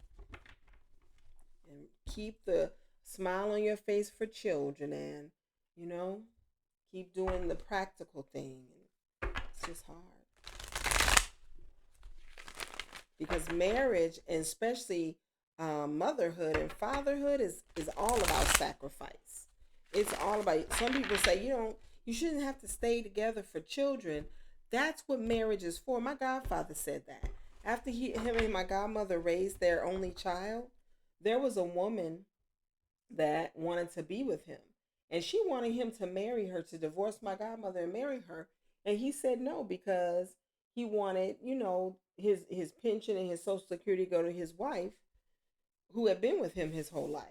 And keep the smile on your face for children and, keep doing the practical thing. It's just hard. Because marriage, and especially motherhood and fatherhood, is all about sacrifice. It's all about, some people say you shouldn't have to stay together for children. That's what marriage is for. My godfather said that. After him and my godmother raised their only child, there was a woman that wanted to be with him. And she wanted him to marry her, to divorce my godmother and marry her. And he said no because he wanted, his pension and his social security to go to his wife who had been with him his whole life.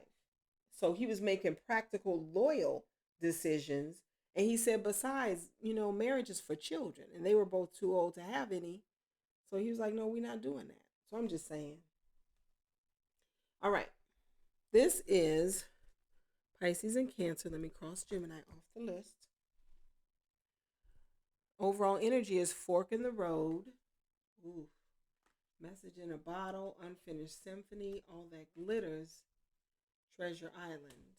So he was making practical, loyal decisions. And he said, besides, marriage is for children. And they were both too old to have any. So he was like, no, we're not doing that. So I'm just saying. All right. This is Pisces and Cancer. Let me cross Gemini off the list. Overall energy is fork in the road. Ooh. Message in a bottle, unfinished symphony, all that glitters, Treasure Island.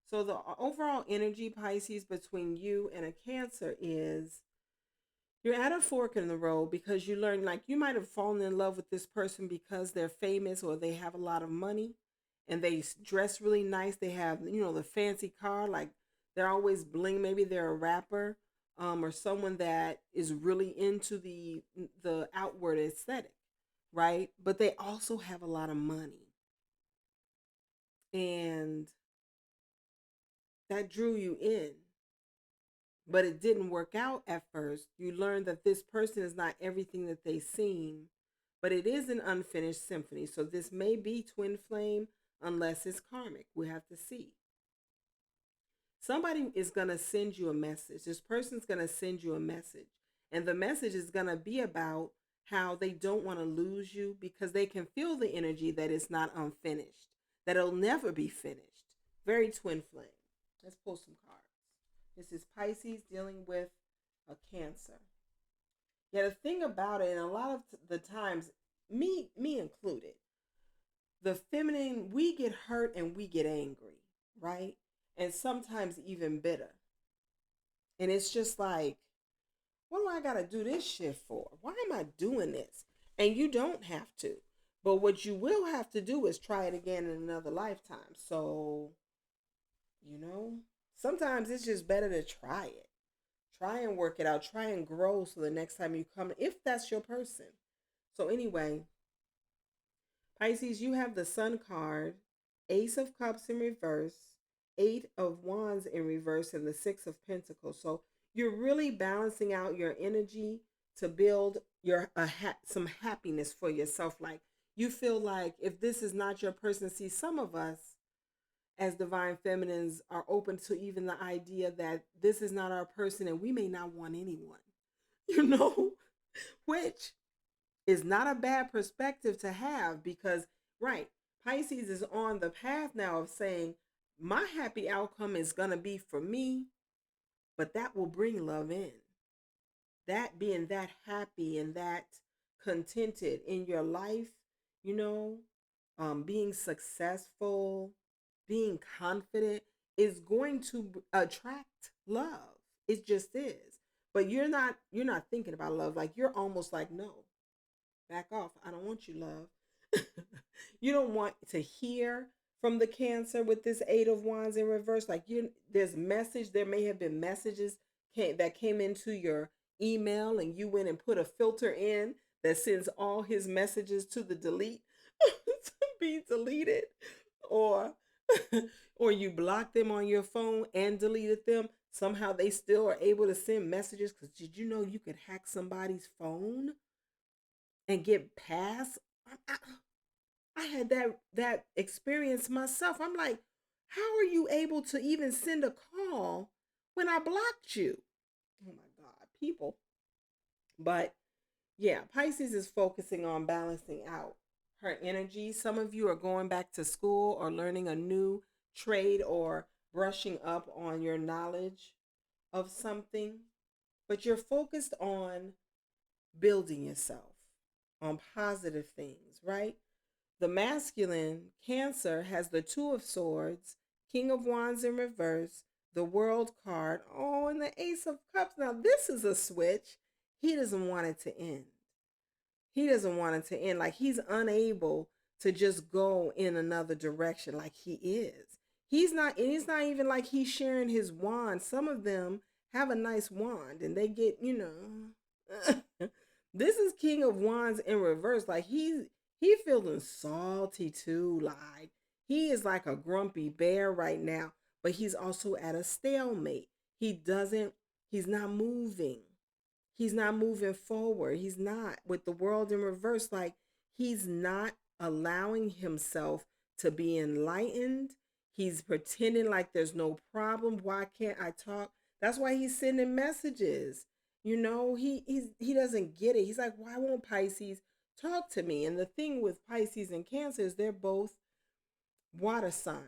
So the overall energy, Pisces, between you and a Cancer is you're at a fork in the road because you learn, like, you might have fallen in love with this person because they're famous or they have a lot of money and they dress really nice. They have, the fancy car, like they're always bling. Maybe they're a rapper. Or someone that is really into the outward aesthetic, right? But they also have a lot of money, and that drew you in. But it didn't work out at first. You learned that this person is not everything that they seem, but it is an unfinished symphony. So this may be twin flame, unless it's karmic. We have to see. Somebody is going to send you a message. This person's going to send you a message. And the message is going to be about how they don't want to lose you because they can feel the energy that it's not unfinished, that it'll never be finished. Very twin flame. Let's pull some cards. This is Pisces dealing with a Cancer. Yeah, the thing about it, and a lot of the times, me included, the feminine, we get hurt and we get angry, right? And sometimes even bitter. And it's just like, what do I got to do this shit for? Why am I doing this? And you don't have to. But what you will have to do is try it again in another lifetime. So, sometimes it's just better to try it. Try and work it out. Try and grow so the next time you come, if that's your person. So anyway, Pisces, you have the Sun card, Ace of Cups in reverse, Eight of Wands in reverse, and the Six of Pentacles. So you're really balancing out your energy to build some happiness for yourself. Like, you feel like if this is not your person, see, some of us as divine feminines are open to even the idea that this is not our person and we may not want anyone, which is not a bad perspective to have because, right, Pisces is on the path now of saying, my happy outcome is going to be for me, but that will bring love in. That being that happy and that contented in your life, being successful, being confident is going to attract love. It just is. But you're not thinking about love. Like, you're almost like, no, back off. I don't want you, love. You don't want to hear from the Cancer with this Eight of Wands in reverse. Like, there may have been messages that came into your email and you went and put a filter in that sends all his messages to the delete to be deleted, or or you blocked them on your phone and deleted them. Somehow they still are able to send messages, because did you know you could hack somebody's phone and get past? I had that experience myself. I'm like, how are you able to even send a call when I blocked you? Oh my God, people. But yeah, Pisces is focusing on balancing out her energy. Some of you are going back to school or learning a new trade or brushing up on your knowledge of something, but you're focused on building yourself, on positive things, right? The masculine, Cancer, has the Two of Swords, King of Wands in reverse, the World card, and the Ace of Cups. Now, this is a switch. He doesn't want it to end. He doesn't want it to end. Like, he's unable to just go in another direction like he is. He's not, and it's not even like he's sharing his wand. Some of them have a nice wand and they get, this is King of Wands in reverse. Like he feeling salty too. Like he is like a grumpy bear right now, but he's also at a stalemate. He's not moving. He's not moving forward. He's not with the world in reverse. Like he's not allowing himself to be enlightened. He's pretending like there's no problem. Why can't I talk? That's why he's sending messages. He doesn't get it. He's like, why won't Pisces talk to me? And the thing with Pisces and Cancer is they're both water signs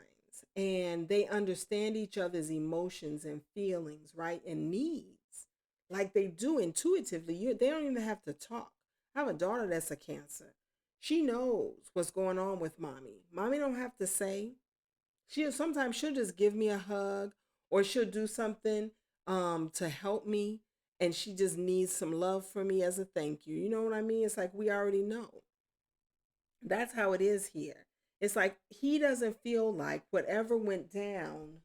and they understand each other's emotions and feelings, right? And needs. Like they do intuitively. They don't even have to talk. I have a daughter that's a Cancer. She knows what's going on with mommy. Mommy don't have to say. Sometimes she'll just give me a hug or she'll do something to help me, and she just needs some love from me as a thank you. You know what I mean? It's like we already know. That's how it is here. It's like he doesn't feel like whatever went down.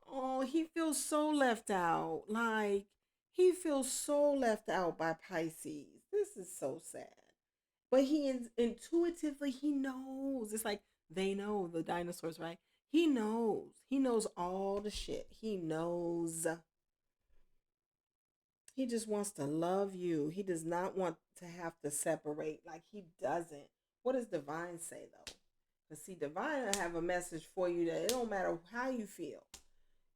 Oh, he feels so left out. Like he feels so left out by Pisces. This is so sad. But intuitively, he knows. It's like they know, the dinosaurs, right? He knows. He knows all the shit. He knows. He just wants to love you. He does not want to have to separate. Like he doesn't. What does Divine say though? Because see, Divine will have a message for you that it don't matter how you feel.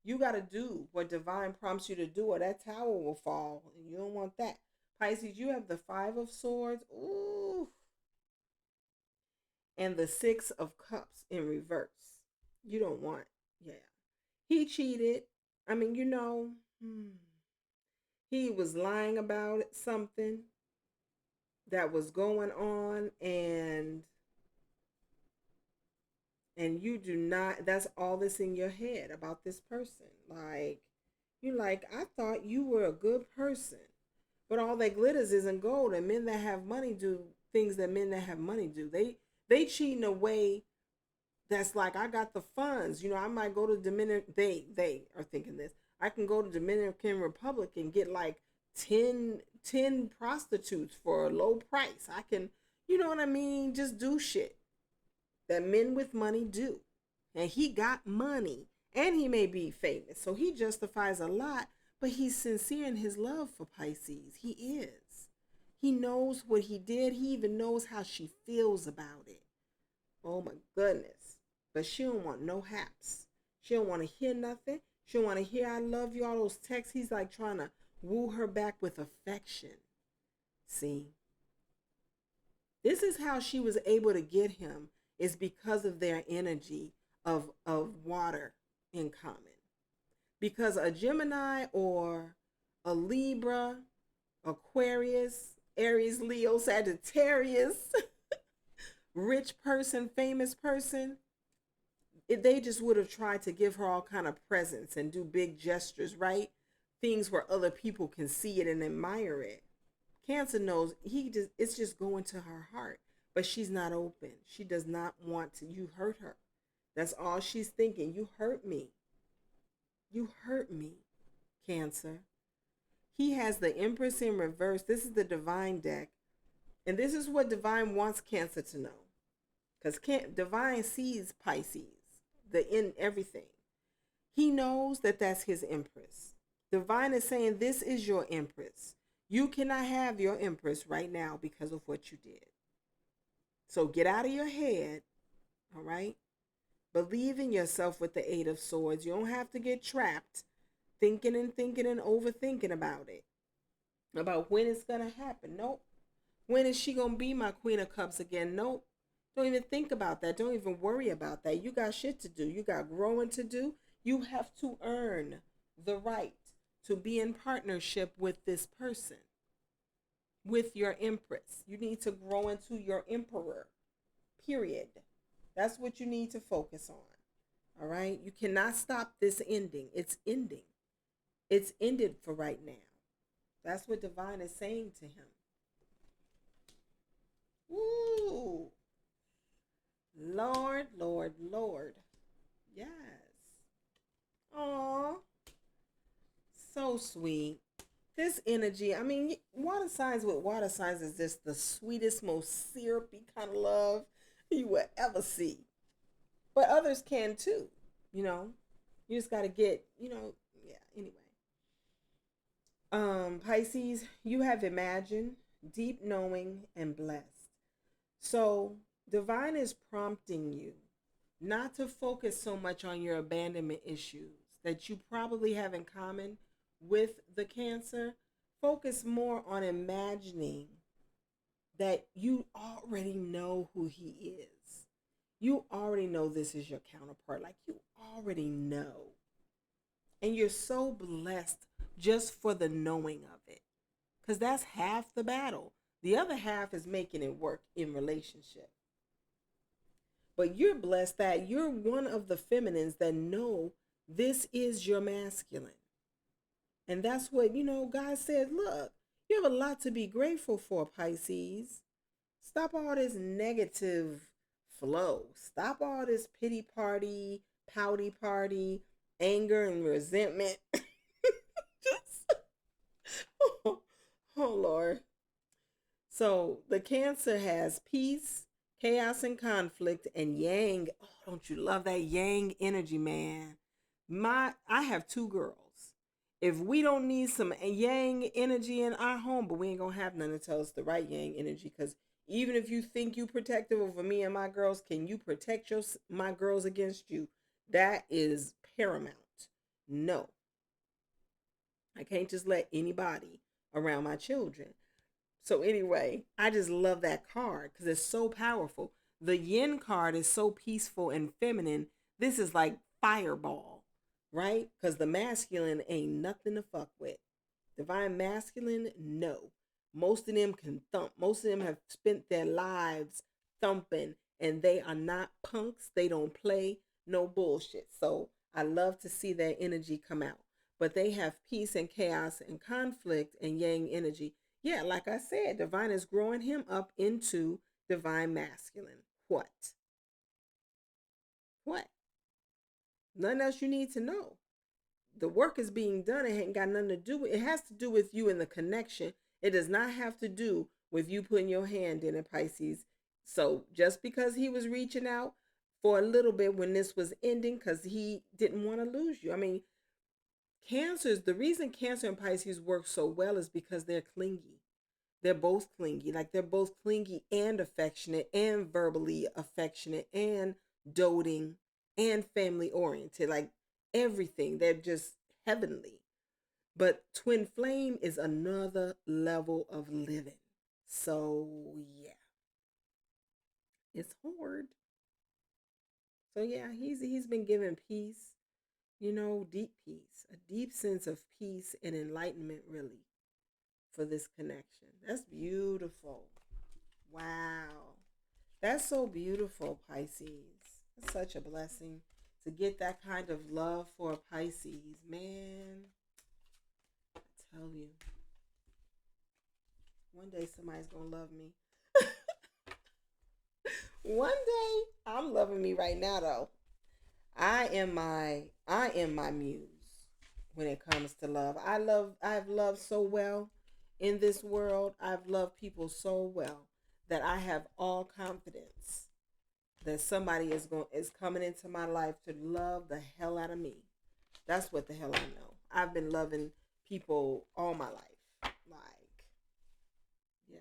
You got to do what Divine prompts you to do, or that tower will fall. And you don't want that. Pisces, you have the Five of Swords. Ooh. And the Six of Cups in reverse. You don't want. Yeah. He cheated. I mean, he was lying about something that was going on, and you do not, that's all that's in your head about this person. Like, you're like, I thought you were a good person. But all that glitters isn't gold, and men that have money do things that men that have money do. They cheat in a way that's like, I got the funds. I might go to Dominican. They are thinking this. I can go to Dominican Republic and get like 10 prostitutes for a low price. I can, you know what I mean? Just do shit that men with money do. And he got money, and he may be famous, so he justifies a lot, but he's sincere in his love for Pisces. He is. He knows what he did. He even knows how she feels about it. Oh my goodness. But she don't want no haps. She don't want to hear nothing. She don't want to hear I love you, all those texts. He's like trying to woo her back with affection. See? This is how she was able to get him, is because of their energy of water in common. Because a Gemini or a Libra, Aquarius, Aries, Leo, Sagittarius, rich person, famous person, they just would have tried to give her all kind of presents and do big gestures, right? Things where other people can see it and admire it. Cancer knows it's just going to her heart, but she's not open. She does not want to. You hurt her. That's all she's thinking. You hurt me. You hurt me, Cancer. He has the Empress in reverse. This is the Divine deck. And this is what Divine wants Cancer to know. Because Divine sees Pisces, in everything. He knows that that's his Empress. Divine is saying, this is your Empress. You cannot have your Empress right now because of what you did. So get out of your head, all right? Believe in yourself with the Eight of Swords. You don't have to get trapped thinking and overthinking about it. About when it's going to happen. Nope. When is she going to be my Queen of Cups again? Nope. Don't even think about that. Don't even worry about that. You got shit to do. You got growing to do. You have to earn the right to be in partnership with this person, with your Empress. You need to grow into your Emperor, period. That's what you need to focus on, all right? You cannot stop this ending. It's ending. It's ended for right now. That's what Divine is saying to him. Ooh. Lord, Lord, Lord. Yes. Aw. So sweet. This energy, I mean, water signs with water signs is just the sweetest, most syrupy kind of love you will ever see. But others can too, you know. You just got to get, yeah, anyway. Pisces, you have imagined, deep knowing, and blessed. So, divine is prompting you not to focus so much on your abandonment issues that you probably have in common with the Cancer. Focus more on imagining that you already know who he is. You already know this is your counterpart. Like, you already know. And you're so blessed just for the knowing of it. Because that's half the battle. The other half is making it work in relationship. But you're blessed that you're one of the feminines that know this is your masculine. And that's what, God said, look, you have a lot to be grateful for, Pisces. Stop all this negative flow. Stop all this pity party, pouty party, anger and resentment. Just, oh, oh, Lord. So the Cancer has peace, chaos and conflict, and yang. Oh, don't you love that yang energy, man? I have two girls. If we don't need some yang energy in our home, but we ain't gonna have none until it's the right yang energy. Because even if you think you protective over me and my girls, can you protect my girls against you? That is paramount. No, I can't just let anybody around my children. So anyway, I just love that card because it's so powerful. The yin card is so peaceful and feminine. This is like fireball, right? Because the masculine ain't nothing to fuck with. Divine masculine, no. Most of them can thump. Most of them have spent their lives thumping, and they are not punks. They don't play no bullshit. So I love to see that energy come out. But they have peace and chaos and conflict and yang energy. Yeah, like I said, divine is growing him up into divine masculine. What? What? Nothing else you need to know. The work is being done. It ain't got nothing to do with it. Has to do with you and the connection. It does not have to do with you putting your hand in it, Pisces. So just because he was reaching out for a little bit when this was ending, because he didn't want to lose you. I mean, the reason Cancer and Pisces work so well is because they're clingy. They're both clingy. Like, they're both clingy and affectionate and verbally affectionate and doting and family oriented. Like, everything. They're just heavenly. But Twinflame is another level of living. So yeah, it's hard. So yeah, he's been given peace, deep peace, a deep sense of peace and enlightenment, really, for this connection. That's beautiful. Wow. That's so beautiful, Pisces. It's such a blessing to get that kind of love for a Pisces, man. I tell you, one day somebody's gonna love me. One day, I'm loving me right now though. I am my muse when it comes to love. I've loved so well in this world. I've loved people so well that I have all confidence that somebody is coming into my life to love the hell out of me. That's what the hell I know. I've been loving people all my life. Like, yeah.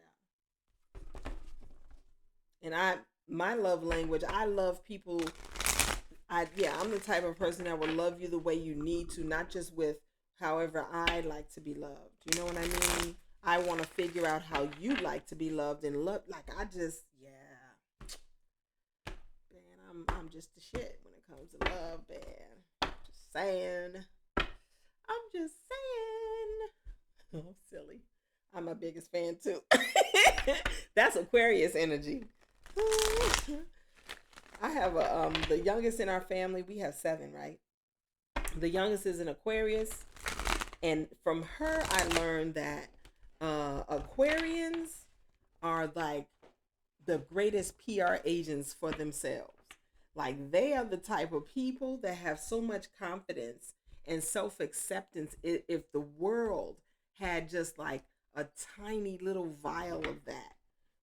And my love language, I love people. I'm the type of person that will love you the way you need to, not just with however I like to be loved. You know what I mean? I want to figure out how you like to be loved and love. Like, yeah. Man, I'm just the shit when it comes to love, man. Just saying. I'm just saying. Oh, silly. I'm my biggest fan too. That's Aquarius energy. I have the youngest in our family. We have 7, right? The youngest is an Aquarius, and from her I learned that Aquarians are like the greatest PR agents for themselves. Like they are the type of people that have so much confidence and self acceptance. If the world had just like a tiny little vial of that,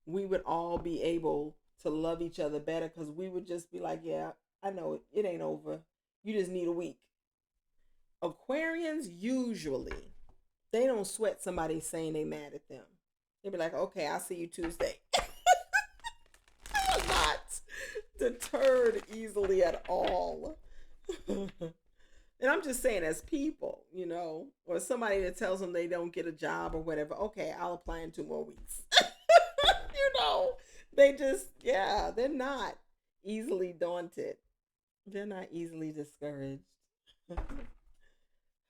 we would all be able to love each other better because we would just be like, yeah, I know it ain't over. You just need a week. Aquarians usually they don't sweat somebody saying they mad at them. They be like, okay, I'll see you Tuesday. I'm not deterred easily at all. And I'm just saying, as people, or somebody that tells them they don't get a job or whatever, okay, I'll apply in 2 more weeks. They just, yeah, they're not easily daunted. They're not easily discouraged.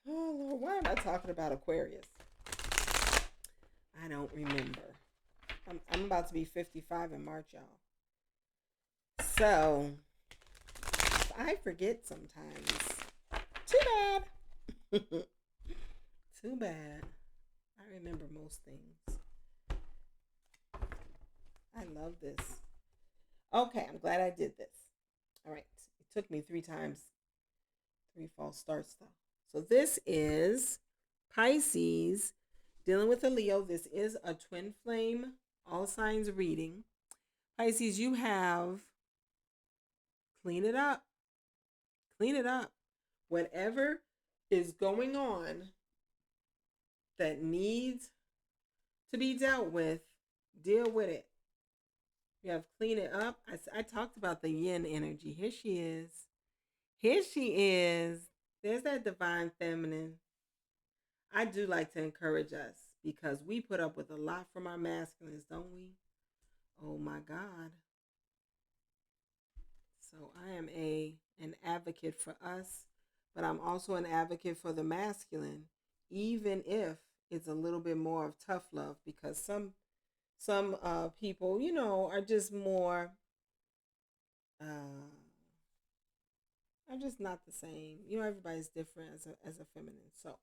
Oh, Lord, why am I talking about Aquarius? I don't remember. I'm about to be 55 in March, y'all. So, I forget sometimes. Too bad. Too bad. I remember most things. I love this. Okay, I'm glad I did this. All right. It took me 3 times. 3 false starts, though. So this is Pisces dealing with a Leo. This is a twin flame, all signs reading. Pisces, you have clean it up. Clean it up. Whatever is going on that needs to be dealt with, deal with it. You have clean it up. I talked about the yin energy. Here she is. Here she is. There's that divine feminine. I do like to encourage us because we put up with a lot from our masculines, don't we? Oh my God. So I am an advocate for us, but I'm also an advocate for the masculine, even if it's a little bit more of tough love, because some people, are just more are just not the same. Everybody's different as a feminine. So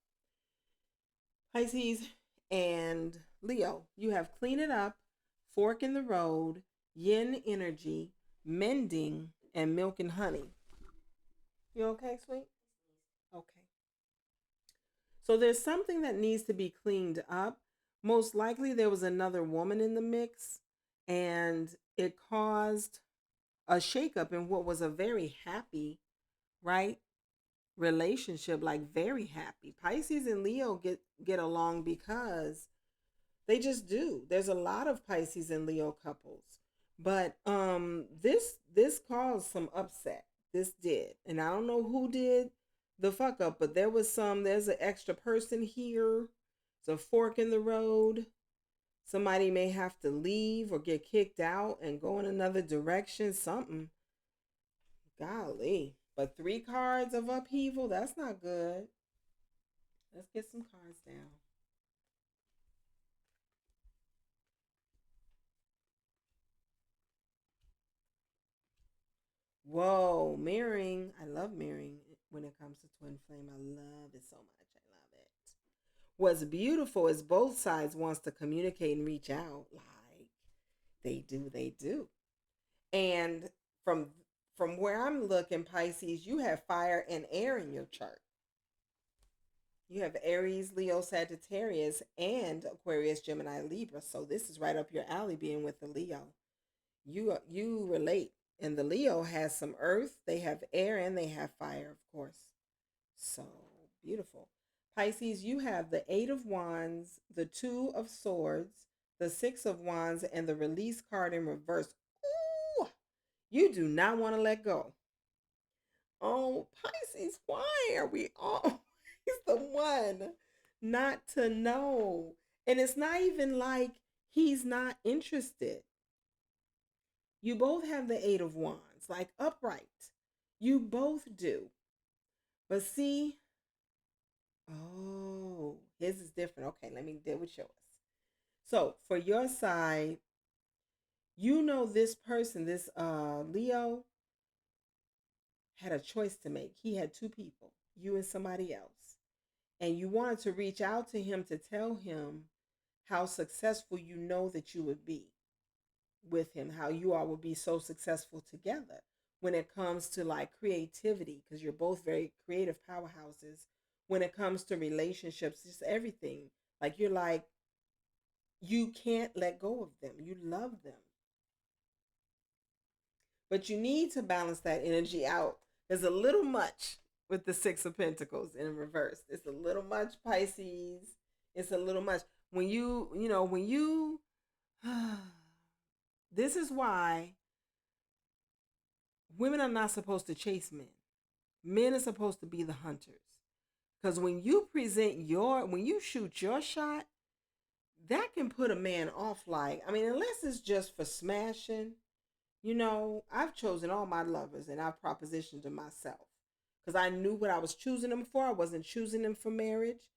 Pisces and Leo, you have clean it up, fork in the road, yin energy, mending, and milk and honey. You okay, sweet? Okay. So there's something that needs to be cleaned up. Most likely there was another woman in the mix, and it caused a shakeup in what was a very happy, right, relationship, like very happy. Pisces and Leo get along because they just do. There's a lot of Pisces and Leo couples. But this caused some upset. This did. And I don't know who did the fuck up, but there's an extra person here. It's a fork in the road. Somebody may have to leave or get kicked out and go in another direction, something. Golly. But 3 cards of upheaval, that's not good. Let's get some cards down. Whoa, mirroring. I love mirroring when it comes to twin flame. I love it so much. I love it. What's beautiful is both sides wants to communicate and reach out. Like they do. And from where I'm looking, Pisces, you have fire and air in your chart. You have Aries, Leo, Sagittarius, and Aquarius, Gemini, Libra. So this is right up your alley being with the Leo. You relate. And the Leo has some earth, they have air, and they have fire, of course. So beautiful. Pisces, you have the 8 of Wands, the 2 of Swords, the 6 of Wands, and the release card in reverse. Ooh, you do not want to let go. Oh, Pisces, why are we always the one not to know? And it's not even like he's not interested. You both have the 8 of Wands, like upright. You both do. But see, oh, his is different. Okay, let me deal with yours. So for your side, this person, this Leo, had a choice to make. He had 2 people, you and somebody else. And you wanted to reach out to him to tell him how successful you know that you would be. with him, how you all will be so successful together when it comes to like creativity, because you're both very creative powerhouses. When it comes to relationships, just everything. Like you're like, you can't let go of them. You love them. But you need to balance that energy out. There's a little much with the Six of Pentacles in reverse. It's a little much, Pisces. It's a little much. When you, this is why women are not supposed to chase men. Men are supposed to be the hunters. Because when you shoot your shot, that can put a man off. Like, I mean, unless it's just for smashing. I've chosen all my lovers and I've propositioned to myself because I knew what I was choosing them for. I wasn't choosing them for marriage.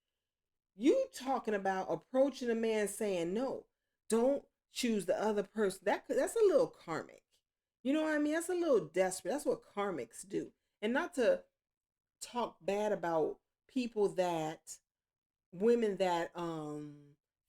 You talking about approaching a man saying, no, don't choose the other person. That's a little karmic. You know what I mean? That's a little desperate. That's what karmics do. And not to talk bad about people women that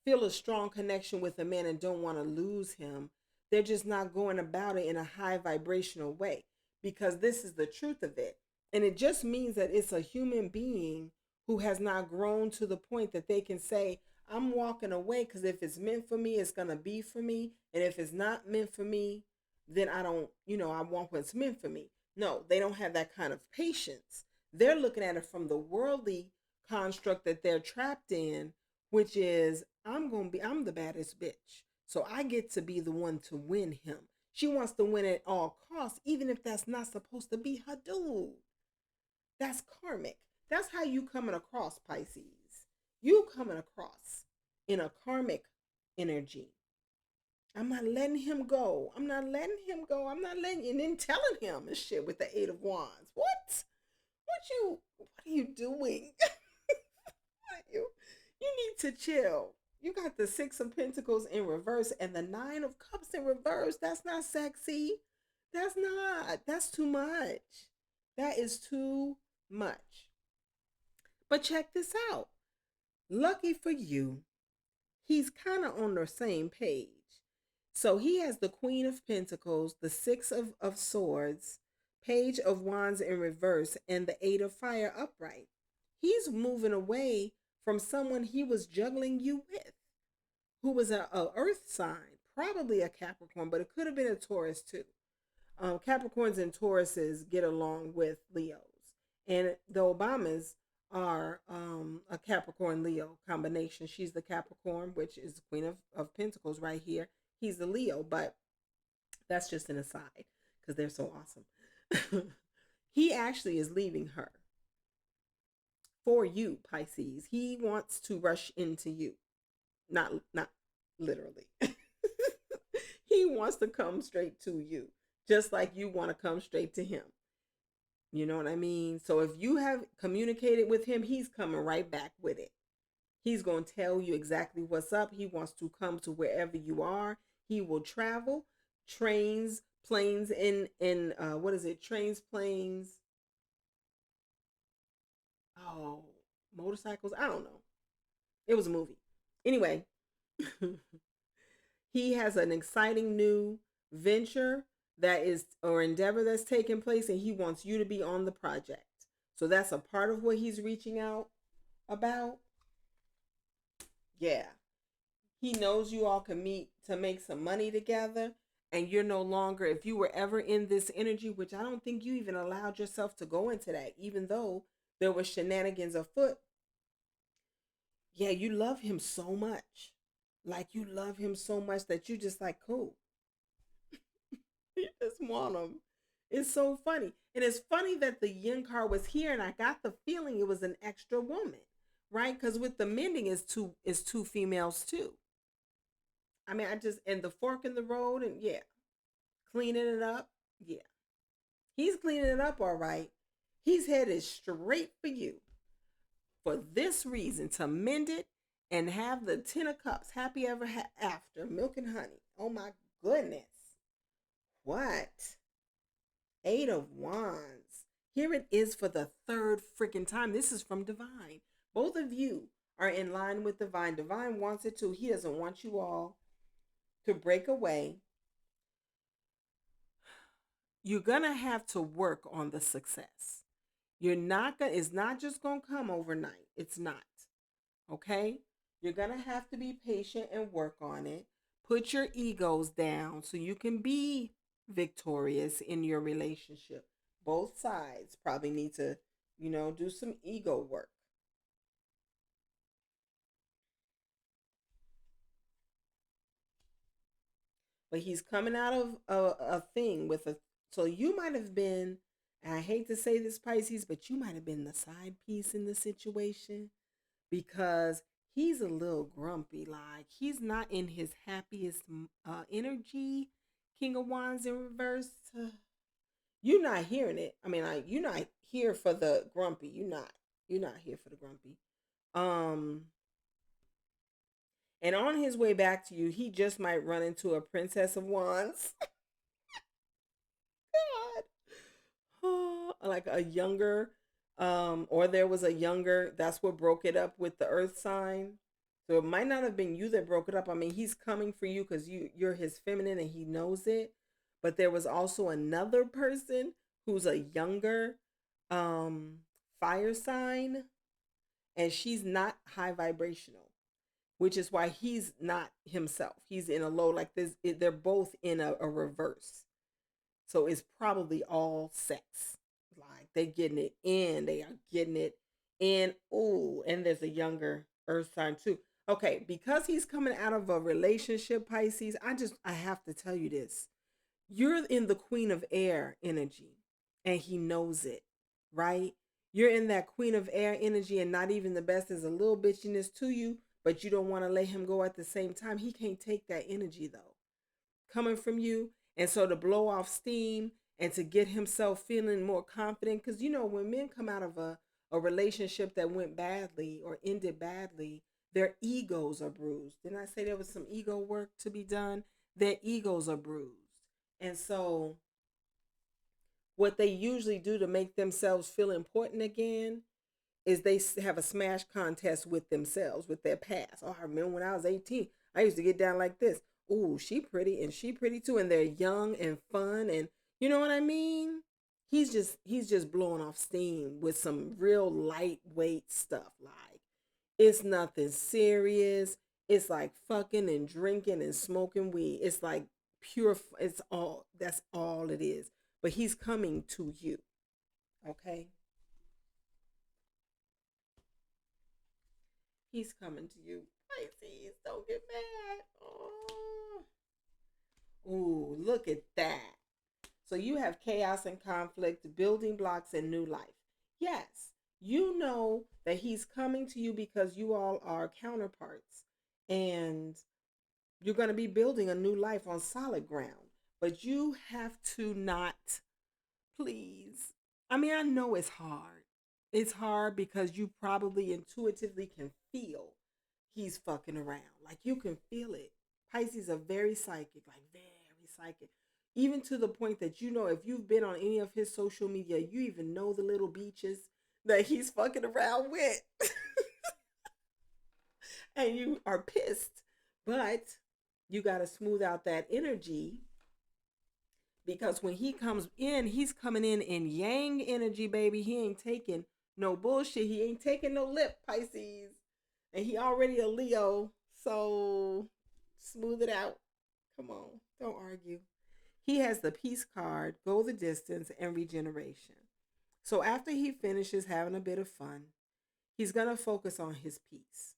feel a strong connection with a man and don't want to lose him. They're just not going about it in a high vibrational way, because this is the truth of it. And it just means that it's a human being who has not grown to the point that they can say, I'm walking away, because if it's meant for me, it's going to be for me. And if it's not meant for me, then I want what's meant for me. No, they don't have that kind of patience. They're looking at it from the worldly construct that they're trapped in, which is, I'm the baddest bitch. So I get to be the one to win him. She wants to win at all costs, even if that's not supposed to be her dude. That's karmic. That's how you coming across, Pisces. You coming across in a karmic energy. I'm not letting him go. I'm not letting him go. I'm not letting, and then telling him and shit with the Eight of Wands. What? What are you doing? you need to chill. You got the Six of Pentacles in reverse and the Nine of Cups in reverse. That's not sexy. That's too much. That is too much. But check this out. Lucky for you, he's kind of on the same page. So he has the Queen of Pentacles, the Six of Swords, Page of Wands in reverse, and the Eight of Fire upright. He's moving away from someone he was juggling you with, who was a earth sign, probably a Capricorn, but it could have been a Taurus too. Capricorns and Tauruses get along with Leos. And the Obamas are a Capricorn-Leo combination. She's the Capricorn, which is the Queen of Pentacles right here. He's the Leo, but that's just an aside because they're so awesome. He actually is leaving her for you, Pisces. He wants to rush into you. Not literally. He wants to come straight to you, just like you want to come straight to him. You know what I mean? So if you have communicated with him, he's coming right back with it. He's going to tell you exactly what's up. He wants to come to wherever you are. He will travel, trains, planes, what is it? Trains, planes. Oh, motorcycles. I don't know. It was a movie. Anyway, he has an exciting new venture or endeavor that's taking place, and he wants you to be on the project. So that's a part of what he's reaching out about. Yeah. He knows you all can meet to make some money together, and you're no longer, if you were ever in this energy, which I don't think you even allowed yourself to go into that, even though there were shenanigans afoot. Yeah, you love him so much. Like, you love him so much that you just like, cool. You just want him. It's so funny. And it's funny that the yin card was here, and I got the feeling it was an extra woman, right? Because with the mending is two females too. I mean, and the fork in the road, and yeah, cleaning it up. Yeah, he's cleaning it up all right. He's headed straight for you for this reason, to mend it and have the 10 of cups, happy ever after, milk and honey. Oh my goodness. What? Eight of Wands. Here it is for the third freaking time. This is from Divine. Both of you are in line with Divine. Divine wants it too. He doesn't want you all to break away. you're gonna have to work on the success. You're not gonna, it's not just gonna come overnight. It's not. Okay? You're gonna have to be patient and work on it. Put your egos down so you can be victorious in your relationship. Both sides probably need to, do some ego work. But he's coming out of a thing with a, so you might have been, and I hate to say this, Pisces, but you might have been the side piece in the situation, because he's a little grumpy. Like, he's not in his happiest energy. King of Wands in reverse. You're not hearing it. I mean, like, you're not here for the grumpy. You're not here for the grumpy. Um, and on his way back to you, he just might run into a Princess of Wands. God. Like a younger, or there was a younger, that's what broke it up with the earth sign. So it might not have been you that broke it up. I mean, he's coming for you because you're his feminine and he knows it. But there was also another person who's a younger um fire sign, and she's not high vibrational, which is why he's not himself. He's in a low, like this. They're both in a reverse. So it's probably all sex. Like, they getting it in. They are getting it in. Ooh, and there's a younger earth sign too. Okay, because he's coming out of a relationship, Pisces, I have to tell you this. You're in the Queen of Air energy, and he knows it, right? You're in that Queen of Air energy, and not even the best is a little bitchiness to you, but you don't want to let him go at the same time. He can't take that energy though, coming from you. And so to blow off steam and to get himself feeling more confident, because when men come out of a relationship that went badly or ended badly, their egos are bruised. Didn't I say there was some ego work to be done? Their egos are bruised. And so what they usually do to make themselves feel important again is they have a smash contest with themselves, with their past. Oh, I remember when I was 18, I used to get down like this. Ooh, she pretty, and she pretty too, and they're young and fun, and you know what I mean? He's just blowing off steam with some real lightweight stuff. Like, it's nothing serious. It's like fucking and drinking and smoking weed. It's like pure. It's all. That's all it is. But he's coming to you. Okay, he's coming to you. Pisces, don't get mad. Oh. Ooh, look at that. So you have chaos and conflict, building blocks, and new life. Yes, you know that he's coming to you because you all are counterparts, and you're going to be building a new life on solid ground. But you have to not, please. I mean, I know it's hard. It's hard because you probably intuitively can feel he's fucking around. Like, you can feel it. Pisces are very psychic, like very psychic. Even to the point that, if you've been on any of his social media, you even know the little beaches that he's fucking around with. And you are pissed. But you got to smooth out that energy, because when he comes in, he's coming in yang energy, baby. He ain't taking no bullshit. He ain't taking no lip, Pisces. And he already a Leo. So smooth it out. Come on. Don't argue. He has the peace card, go the distance, and regeneration. So after he finishes having a bit of fun, he's going to focus on his peace.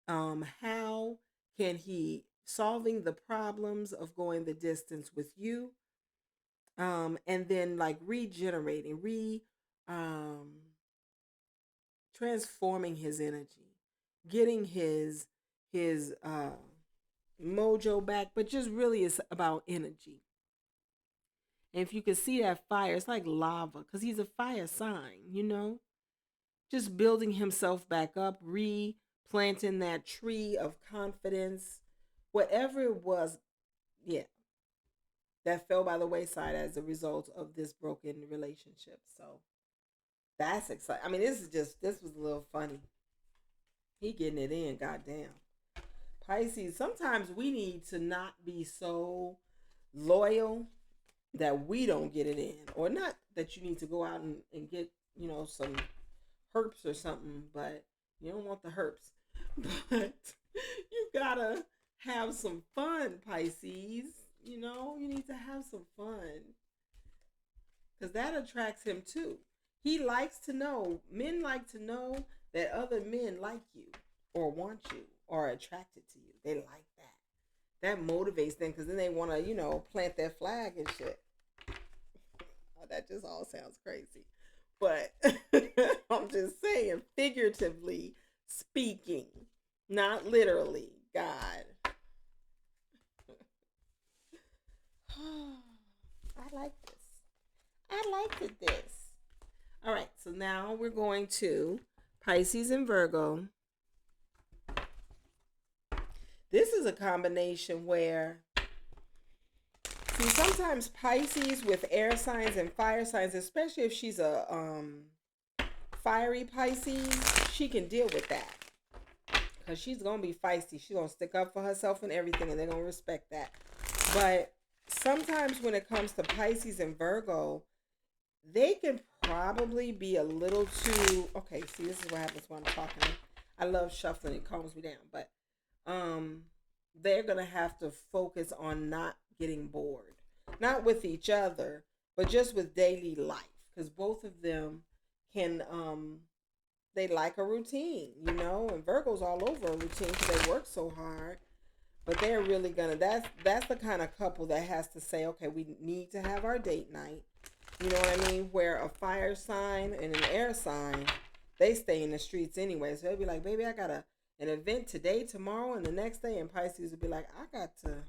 How can he solving the problems of going the distance with you, and then like regenerating, um transforming his energy, getting his mojo back. But just really, it's about energy. And if you can see that fire, it's like lava, because he's a fire sign. Just building himself back up, replanting that tree of confidence, whatever it was, yeah, that fell by the wayside as a result of this broken relationship. So that's exciting. I mean, this was a little funny. He getting it in, goddamn. Pisces, sometimes we need to not be so loyal that we don't get it in. Or not that you need to go out and get, some herps or something, but you don't want the herps. But you gotta have some fun, Pisces. You need to have some fun because that attracts him too. He likes to know, men like to know that other men like you or want you or are attracted to you. They like that. That motivates them because then they want to, plant their flag and shit. Oh, that just all sounds crazy. But I'm just saying, figuratively speaking, not literally. God. I like this. I liked this. All right, so now we're going to Pisces and Virgo. This is a combination where, see, sometimes Pisces with air signs and fire signs, especially if she's a fiery Pisces, she can deal with that. Because she's going to be feisty. She's going to stick up for herself and everything, and they're going to respect that. But sometimes when it comes to Pisces and Virgo, they can probably be a little too, okay, see, this is what happens when I'm talking. I love shuffling. It calms me down. But they're going to have to focus on not getting bored. Not with each other, but just with daily life. Because both of them can, they like a routine, and Virgo's all over a routine because they work so hard. But they're really going to, that's the kind of couple that has to say, okay, we need to have our date night. You know what I mean? Where a fire sign and an air sign, they stay in the streets anyway. So they'll be like, baby, I got an event today, tomorrow, and the next day. And Pisces will be like, I got to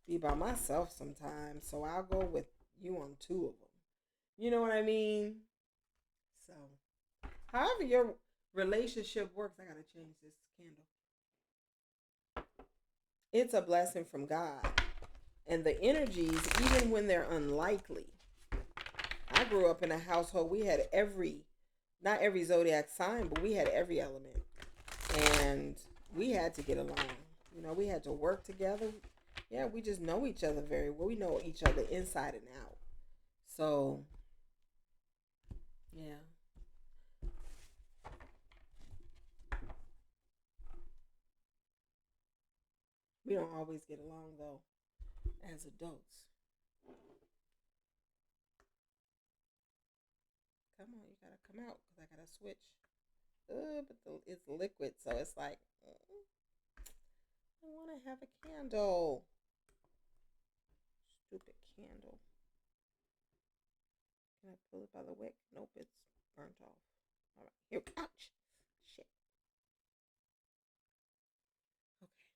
be by myself sometimes, so I'll go with you on two of them. You know what I mean? So, however your relationship works, I got to change this candle. It's a blessing from God. And the energies, even when they're unlikely. I grew up in a household, we had not every zodiac sign, but we had every element. And we had to get along. We had to work together. Yeah, we just know each other very well. We know each other inside and out. So, yeah. We don't always get along, though, as adults. Come on, you gotta come out because I gotta switch. But it's liquid, so it's like, I want to have a candle. Stupid candle. Can I pull it by the wick? Nope, it's burnt off. All right, here. Ouch. Shit. Okay,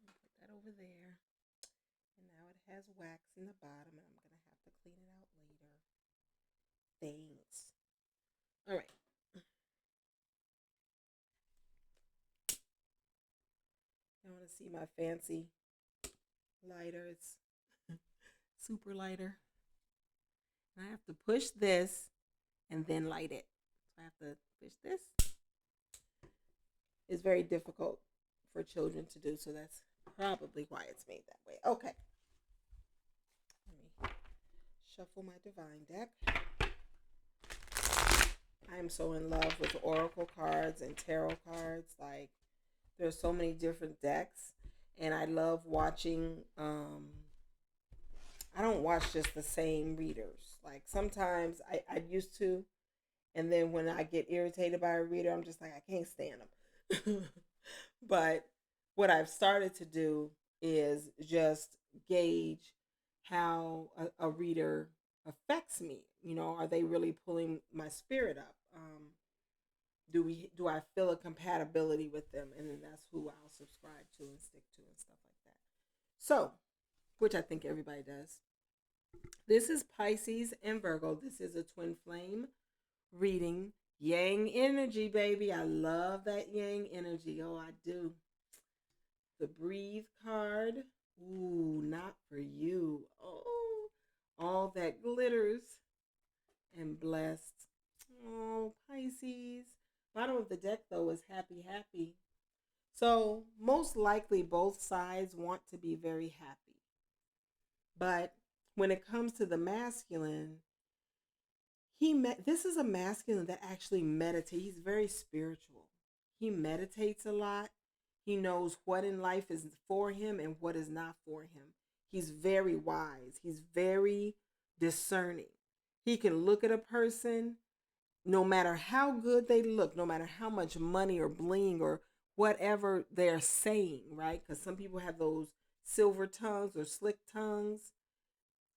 I'll put that over there. And now it has wax in the bottom, and I'm gonna have to clean it out later. Thanks. All right. I want to see my fancy lighter. It's super lighter. I have to push this and then light it. So I have to push this. It's very difficult for children to do, so that's probably why it's made that way. Okay. Let me shuffle my divine deck. I am so in love with oracle cards and tarot cards. Like, there's so many different decks, and I love watching. I don't watch just the same readers. Like, sometimes I used to, and then when I get irritated by a reader, I'm just like, I can't stand them. But what I've started to do is just gauge how a reader affects me. Are they really pulling my spirit up? Do I feel a compatibility with them, and then that's who I'll subscribe to and stick to and stuff like that. So, which I think everybody does. This is Pisces and Virgo. This is a twin flame reading. Yang energy, baby. I love that yang energy. Oh, I do. The breathe card. Ooh, not for you. Oh, all that glitters and blessed. Oh, Pisces. Bottom of the deck, though, is happy, happy. So, most likely, both sides want to be very happy. But when it comes to the masculine, this is a masculine that actually meditates. He's very spiritual. He meditates a lot. He knows what in life is for him and what is not for him. He's very wise. He's very discerning. He can look at a person, no matter how good they look, no matter how much money or bling or whatever they're saying, right? Because some people have those silver tongues or slick tongues.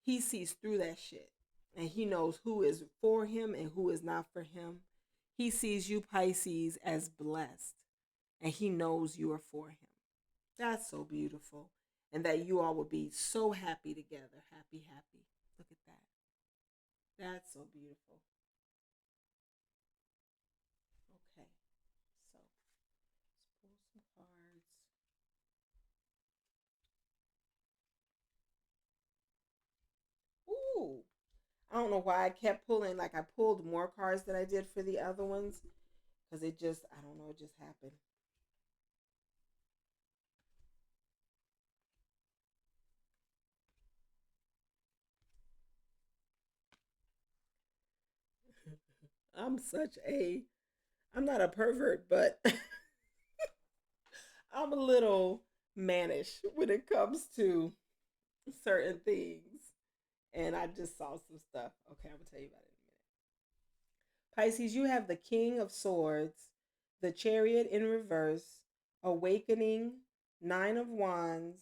He sees through that shit, and he knows who is for him and who is not for him. He sees you, Pisces, as blessed, and he knows you are for him. That's so beautiful. And that you all will be so happy together. Happy, happy. Look at that. That's so beautiful. Okay. So let's pull some cards. Ooh. I don't know why I kept pulling. Like, I pulled more cards than I did for the other ones. Because it just, I don't know, it just happened. I'm such a, I'm not a pervert, but I'm a little mannish when it comes to certain things. And I just saw some stuff. Okay, I'm going to tell you about it in a minute. Pisces, you have the King of Swords, the Chariot in reverse, Awakening, Nine of Wands,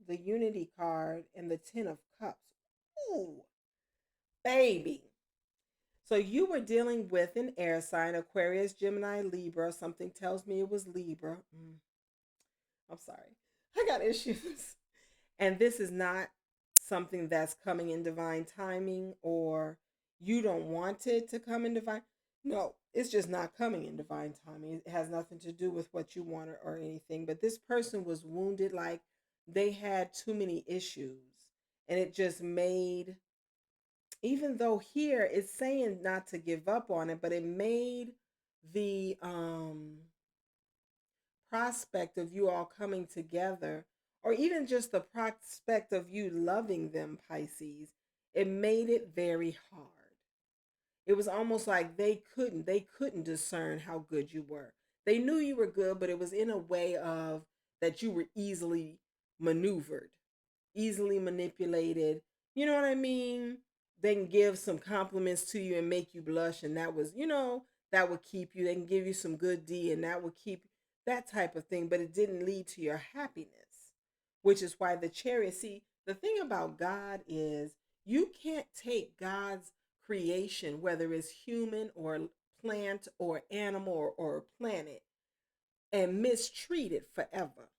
the Unity card, and the Ten of Cups. Ooh, baby. So you were dealing with an air sign, Aquarius, Gemini, Libra. Something tells me it was Libra. I'm sorry. I got issues. And this is not something that's coming in divine timing, or you don't want it to come in divine. No, it's just not coming in divine timing. It has nothing to do with what you want or anything. But this person was wounded, like they had too many issues. And it just made, even though here it's saying not to give up on it, but it made the prospect of you all coming together, or even just the prospect of you loving them, Pisces, it made it very hard. It was almost like they couldn't discern how good you were. They knew you were good, but it was in a way of that you were easily maneuvered, easily manipulated. You know what I mean? They can give some compliments to you and make you blush, and that was, that would keep you. They can give you some good D, and that would keep that type of thing, but it didn't lead to your happiness, which is why the Chariot. See, the thing about God is you can't take God's creation, whether it's human or plant or animal or planet, and mistreat it forever.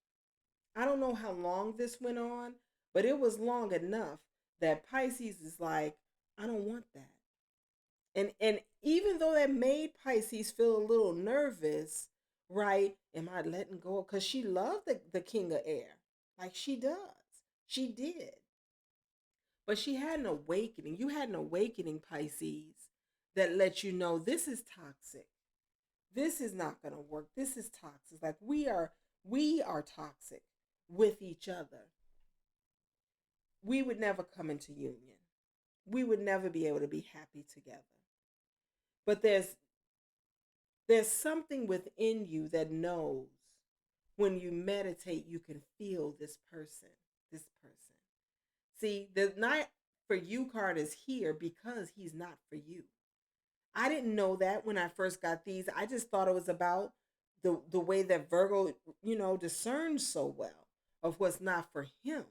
I don't know how long this went on, but it was long enough that Pisces is like, I don't want that. And even though that made Pisces feel a little nervous, right? Am I letting go? Because she loved the King of Air. Like she does. She did. But she had an awakening. You had an awakening, Pisces, that let you know this is toxic. This is not gonna work. This is toxic. Like we are toxic with each other. We would never come into union. We would never be able to be happy together. But there's something within you that knows when you meditate you can feel this person. See, the not for you card is here because he's not for you. I didn't know that when I first got these. I just thought it was about the way that Virgo, discerns so well of what's not for him.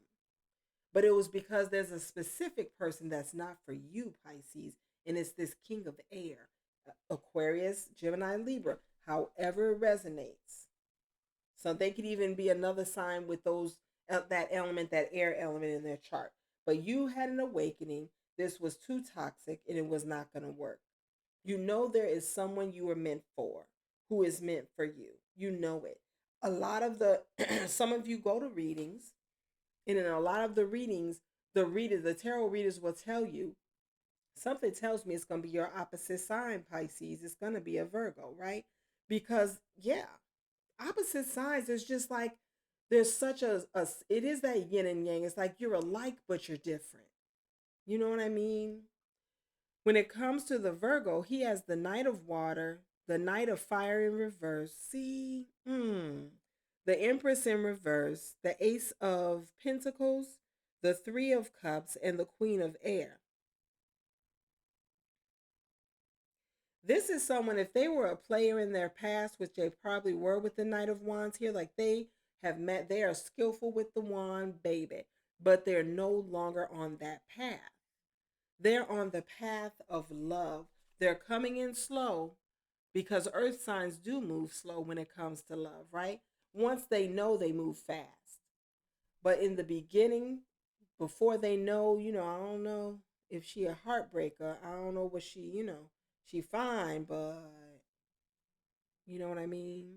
But it was because there's a specific person that's not for you, Pisces, and it's this King of Air, Aquarius, Gemini, Libra, however it resonates. So they could even be another sign with those that element, that air element in their chart. But you had an awakening. This was too toxic, and it was not going to work. You know there is someone you were meant for, who is meant for you. You know it. A lot of the some of you go to readings, and in a lot of the readings, the tarot readers will tell you, something tells me it's going to be your opposite sign, Pisces. It's going to be a Virgo, right? Because yeah, opposite signs, there's just like there's such a it is that yin and yang. It's like you're alike but you're different. You know what I mean? When it comes to the Virgo, he has the Knight of Water, the Knight of Fire in reverse. See? The Empress in reverse, the Ace of Pentacles, the Three of Cups, and the Queen of Air. This is someone, if they were a player in their past, which they probably were with the Knight of Wands here, like they have met, they are skillful with the wand, baby, but they're no longer on that path. They're on the path of love. They're coming in slow because earth signs do move slow when it comes to love, right? Once they know, they move fast. But in the beginning, before they know, I don't know if she a heartbreaker. I don't know what she fine, but you know what I mean?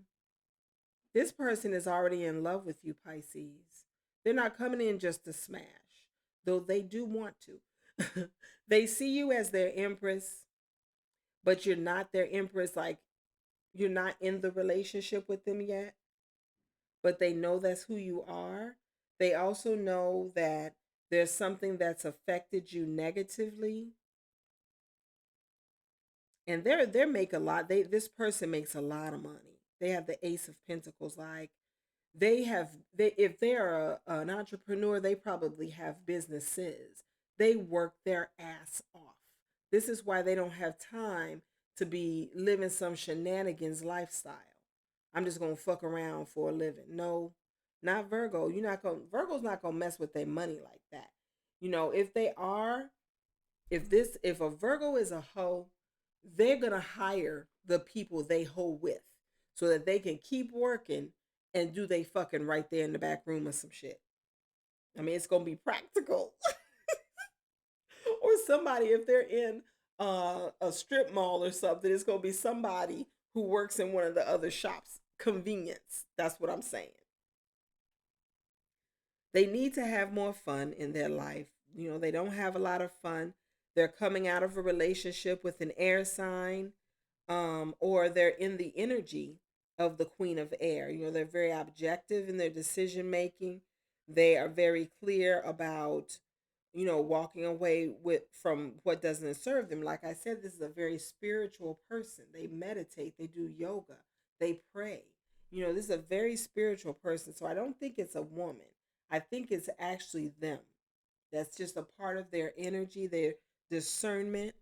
This person is already in love with you, Pisces. They're not coming in just to smash, though they do want to. They see you as their empress, but you're not their empress. Like, you're not in the relationship with them yet, but they know that's who you are. They also know that there's something that's affected you negatively, and they make a lot. This person makes a lot of money. They have the Ace of Pentacles. Like, they if they're an entrepreneur, they probably have businesses. They work their ass off. This is why they don't have time to be living some shenanigans lifestyle. I'm just gonna fuck around for a living. No, not Virgo. You're not gonna Virgo's not gonna mess with their money like that. If they are, if a Virgo is a hoe, they're gonna hire the people they hoe with so that they can keep working and do they fucking right there in the back room or some shit. I mean, it's gonna be practical. Or somebody, if they're in a strip mall or something, it's gonna be somebody who works in one of the other shops. Convenience. That's what I'm saying. They need to have more fun in their life. They don't have a lot of fun. They're coming out of a relationship with an air sign, or they're in the energy of the Queen of Air. They're very objective in their decision making. They are very clear about, walking away from what doesn't serve them. Like I said, this is a very spiritual person. They meditate, they do yoga, they pray. This is a very spiritual person. So I don't think it's a woman. I think it's actually them. That's just a part of their energy, their discernment.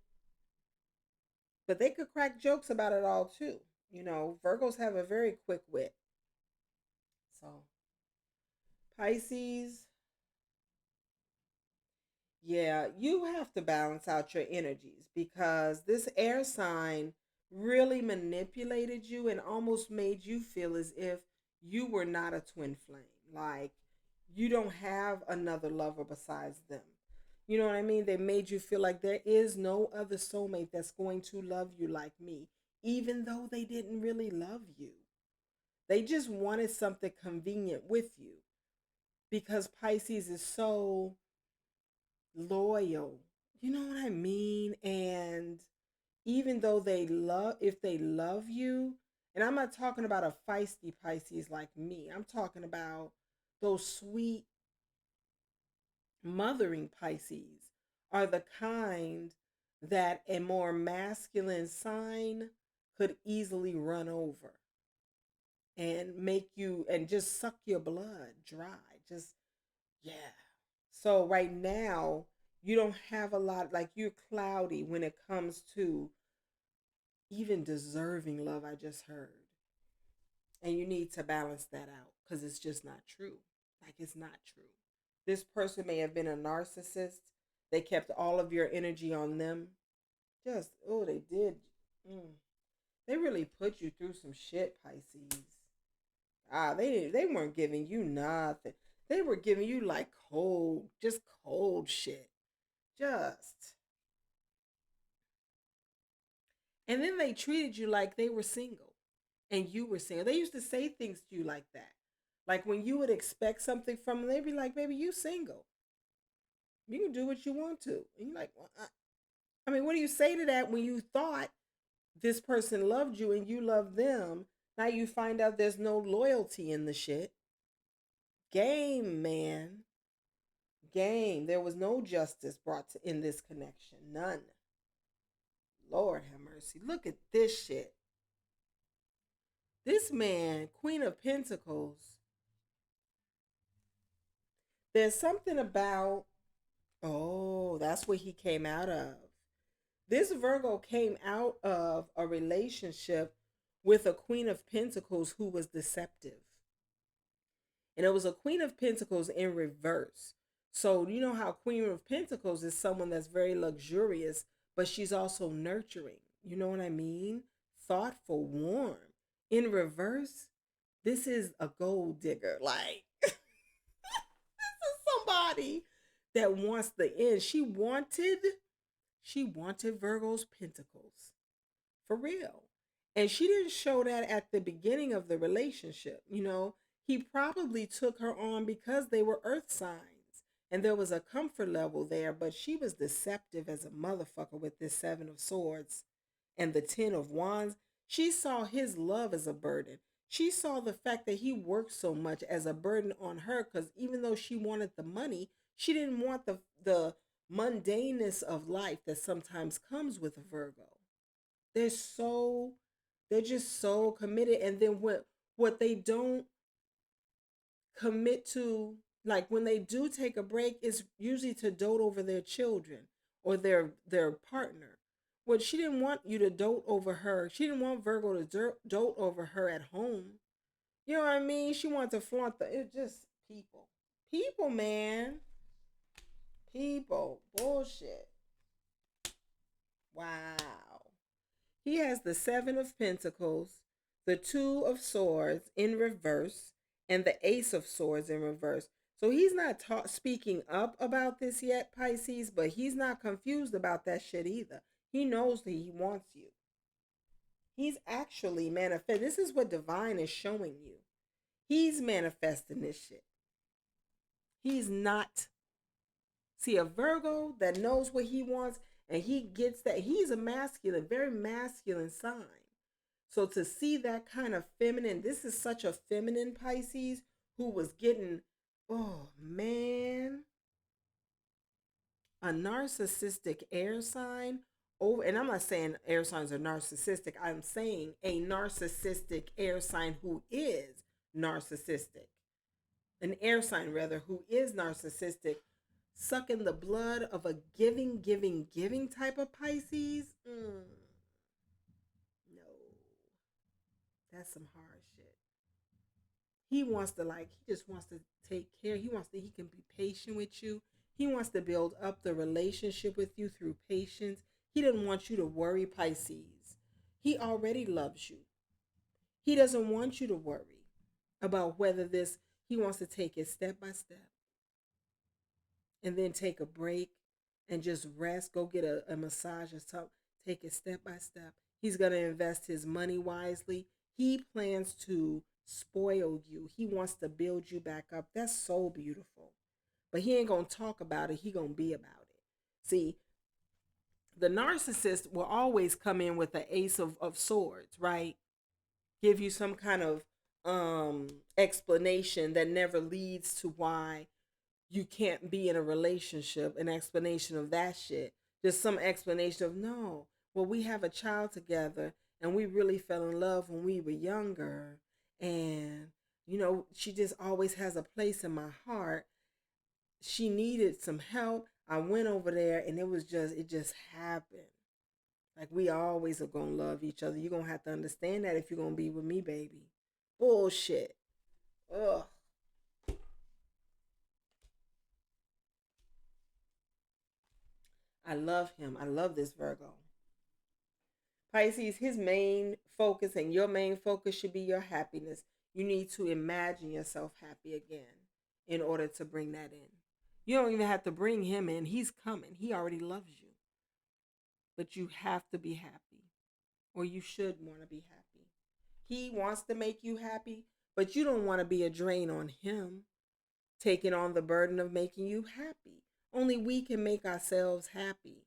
But they could crack jokes about it all too. Virgos have a very quick wit. So, Pisces, yeah, you have to balance out your energies because this air sign really manipulated you and almost made you feel as if you were not a twin flame. Like, you don't have another lover besides them. You know what I mean? They made you feel like there is no other soulmate that's going to love you like me, even though they didn't really love you. They just wanted something convenient with you because Pisces is so loyal. You know what I mean? And even though if they love you, and I'm not talking about a feisty Pisces like me, I'm talking about those sweet, mothering Pisces are the kind that a more masculine sign could easily run over and make you and just suck your blood dry. Just, yeah. So right now, you don't have a lot, like, you're cloudy when it comes to even deserving love, I just heard. And you need to balance that out because it's just not true. Like, it's not true. This person may have been a narcissist. They kept all of your energy on them. Just, oh, they did. Mm. They really put you through some shit, Pisces. They weren't giving you nothing. They were giving you like just cold shit. Just. And then they treated you like they were single and you were single. They used to say things to you like that. Like, when you would expect something from them, they'd be like, baby, you single. You can do what you want to. And you're like, well, I mean, what do you say to that when you thought this person loved you and you loved them? Now you find out there's no loyalty in the shit. Game, man. game. There was no justice brought to in this connection. None. Lord have mercy. Look at this shit. This man, Queen of Pentacles, there's something about, oh, that's what he came out of. This Virgo came out of a relationship with a Queen of Pentacles who was deceptive. And it was a Queen of Pentacles in reverse. So you know how Queen of Pentacles is someone that's very luxurious, but she's also nurturing. You know what I mean? Thoughtful, warm. In reverse, this is a gold digger. Like, this is somebody that wants the end. She wanted Virgo's pentacles. For real. And she didn't show that at the beginning of the relationship. You know, he probably took her on because they were earth signs and there was a comfort level there, but she was deceptive as a motherfucker with this 7 of swords and the 10 of wands. She saw his love as a burden. She saw the fact that he worked so much as a burden on her, because even though she wanted the money, she didn't want the mundaneness of life that sometimes comes with a Virgo. They're just so committed. And then what they don't commit to, like when they do take a break, is usually to dote over their children or their partner. Well, she didn't want you to dote over her. She didn't want Virgo to dote over her at home. You know what I mean? She wanted to flaunt it's just people, man. People, bullshit. Wow. He has the 7 of Pentacles, the 2 of Swords in reverse, and the Ace of Swords in reverse. So he's not speaking up about this yet, Pisces, but he's not confused about that shit either. He knows that he wants you. He's actually manifesting. This is what divine is showing you. He's manifesting this shit. He's not. See, a Virgo that knows what he wants and he gets that. He's a masculine, very masculine sign. So to see that kind of feminine, this is such a feminine Pisces who was getting, oh man, a narcissistic air sign over. And I'm not saying air signs are narcissistic. I'm saying a narcissistic air sign who is narcissistic. An air sign, rather, who is narcissistic, sucking the blood of a giving type of Pisces. No. That's some hard shit. He wants to he just wants to take care. He can be patient with you. He wants to build up the relationship with you through patience. He doesn't want you to worry, Pisces. He already loves you. He doesn't want you to worry about whether he wants to take it step by step. And then take a break and just rest. Go get a massage or something. Take it step by step. He's going to invest his money wisely. He plans to spoil you. He wants to build you back up. That's so beautiful. But he ain't going to talk about it. He going to be about it. See, the narcissist will always come in with the Ace of Swords, right? Give you some kind of explanation that never leads to why you can't be in a relationship, an explanation of that shit. Just some explanation of, no, well, we have a child together and we really fell in love when we were younger. And, you know, she just always has a place in my heart. She needed some help. I went over there and it just happened. Like, we always are going to love each other. You're going to have to understand that if you're going to be with me, baby. Bullshit. Ugh. I love him. I love this Virgo. Pisces, his main focus and your main focus should be your happiness. You need to imagine yourself happy again in order to bring that in. You don't even have to bring him in. He's coming. He already loves you. But you have to be happy, or you should want to be happy. He wants to make you happy, but you don't want to be a drain on him, taking on the burden of making you happy. Only we can make ourselves happy.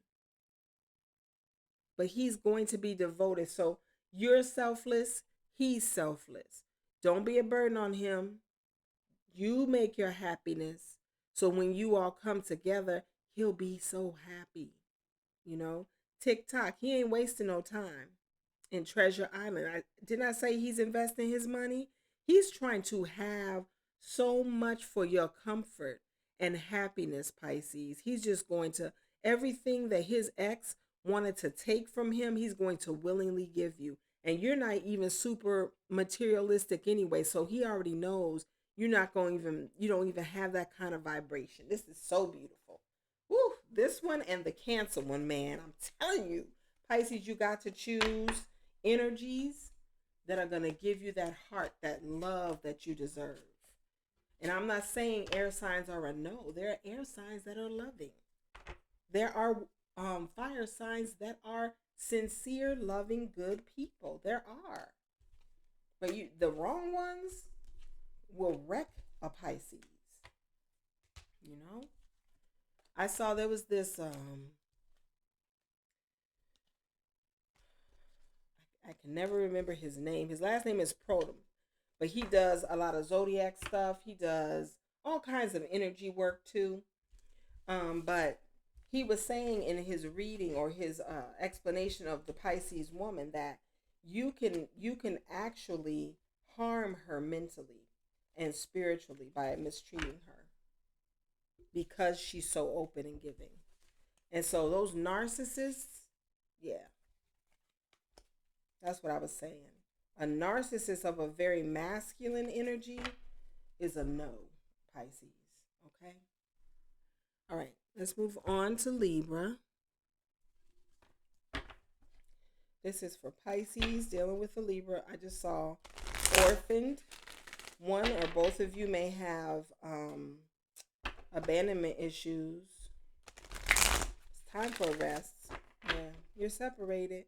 But he's going to be devoted. So you're selfless. He's selfless. Don't be a burden on him. You make your happiness So when you all come together, he'll be so happy. You know, TikTok, he ain't wasting no time. In Treasure Island, didn't I say he's investing his money? He's trying to have so much for your comfort and happiness, Pisces. He's just going to, everything that his ex wanted to take from him, he's going to willingly give you. And you're not even super materialistic anyway, so he already knows you're not going even, you don't even have that kind of vibration. This is so beautiful. Woo, this one and the Cancer one, man, I'm telling you, Pisces, you got to choose energies that are going to give you that heart, that love that you deserve. And I'm not saying air signs are a no. There are air signs that are loving. There are fire signs that are sincere, loving, good people. There are. But the wrong ones will wreck a Pisces. You know? I saw there was this I can never remember his name. His last name is Protum. But he does a lot of zodiac stuff. He does all kinds of energy work too. But he was saying in his reading or his explanation of the Pisces woman that you can actually harm her mentally and spiritually by mistreating her because she's so open and giving. And so those narcissists, yeah, that's what I was saying. A narcissist of a very masculine energy is a no, Pisces. Okay? All right, let's move on to Libra. This is for Pisces dealing with a Libra. I just saw orphaned. One or both of you may have abandonment issues. It's time for a rest. Yeah, you're separated.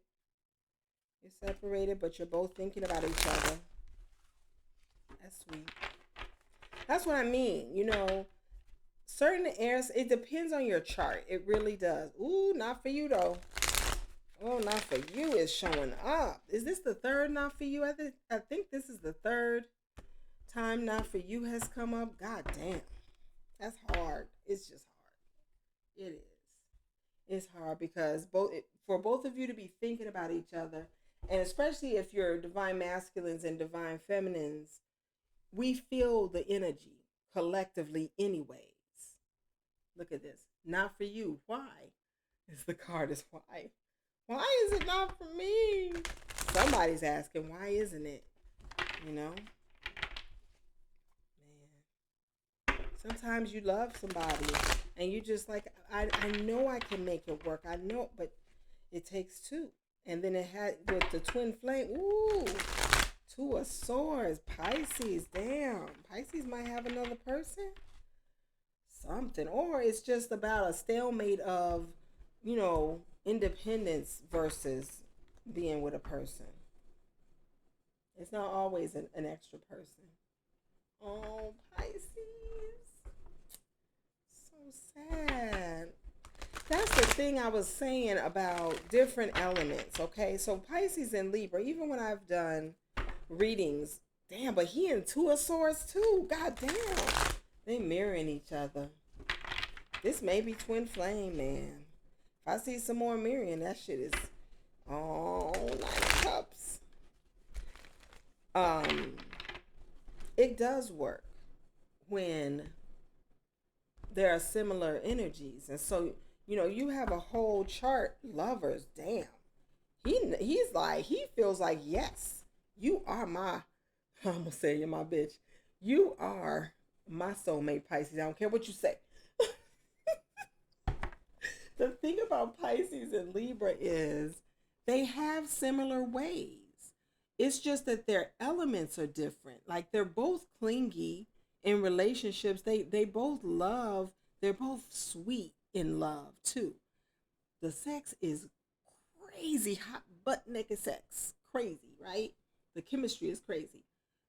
You're separated, but you're both thinking about each other. That's sweet. That's what I mean. You know, certain airs, it depends on your chart. It really does. Ooh, not for you though. Oh, not for you is showing up. Is this the third not for you? I think this is the third time not for you has come up. God damn. That's hard. It's just hard. It is. It's hard because for both of you to be thinking about each other, and especially if you're divine masculines and divine feminines, we feel the energy collectively anyways. Look at this. Not for you. Why? The card is why. Why is it not for me? Somebody's asking, why isn't it? You know? Man. Sometimes you love somebody and you just like, I know I can make it work. I know, but it takes two. And then it had with the twin flame. Ooh, Two of Swords. Pisces. Damn. Pisces might have another person. Something. Or it's just about a stalemate of, you know, independence versus being with a person. It's not always an extra person. Oh, Pisces. So sad. That's the thing I was saying about different elements, okay? So Pisces and Libra, even when I've done readings, damn, but he in Two of Swords too. God damn. They mirroring each other. This may be twin flame, man. If I see some more mirroring, that shit is Nine of Cups. It does work when there are similar energies. And so, you know, you have a whole chart, lovers, damn. He's like, he feels like, yes, you are my, I'm gonna say you're my bitch. You are my soulmate, Pisces. I don't care what you say. The thing about Pisces and Libra is they have similar ways. It's just that their elements are different. Like they're both clingy in relationships. They both love. They're both sweet in love too. The sex is crazy, hot butt naked sex. Crazy, right? The chemistry is crazy.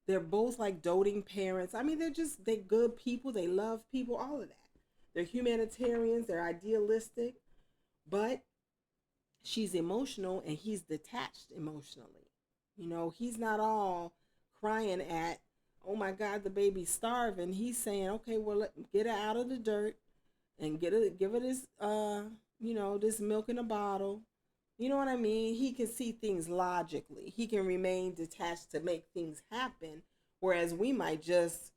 They're both like doting parents. I mean, they're good people. They love people, all of that. They're humanitarians. They're idealistic. But she's emotional and he's detached emotionally. You know, he's not all crying at, oh oh my God, the baby's starving. He's saying, okay, well, get her out of the dirt and give her this, this milk in a bottle. You know what I mean? He can see things logically. He can remain detached to make things happen, whereas we might just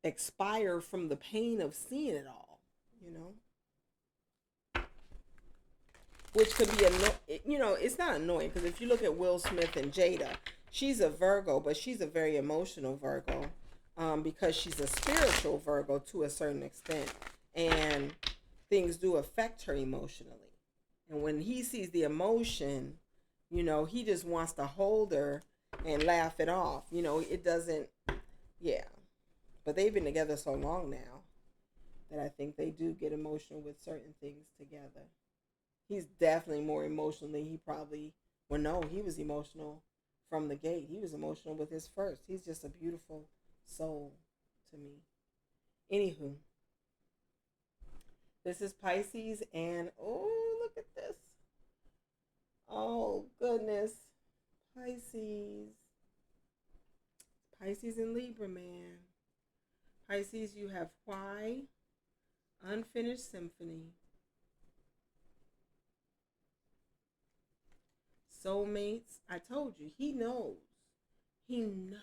expire from the pain of seeing it all. Which could be it's not annoying, because if you look at Will Smith and Jada, she's a Virgo, but she's a very emotional Virgo, because she's a spiritual Virgo to a certain extent, and things do affect her emotionally. And when he sees the emotion, he just wants to hold her and laugh it off. It doesn't, yeah. But they've been together so long now that I think they do get emotional with certain things together. He's definitely more emotional than he probably, well, no, he was emotional from the gate. He was emotional with his first. He's just a beautiful soul to me. Anywho, this is Pisces, and oh, look at this. Oh, goodness. Pisces. Pisces and Libra, man. Pisces, you have why? Unfinished symphony. Soulmates. I told you, he knows. He knows.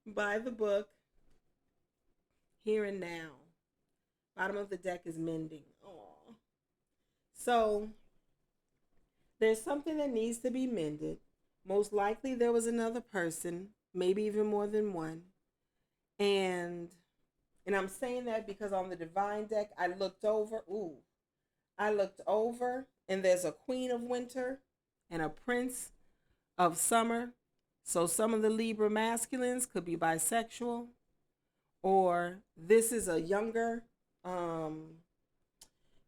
By the book. Here and now. Bottom of the deck is mending. Aww. So, there's something that needs to be mended. Most likely there was another person, maybe even more than one. And I'm saying that because on the divine deck, I looked over, and there's a queen of winter and a prince of summer. So some of the Libra masculines could be bisexual, or this is a younger,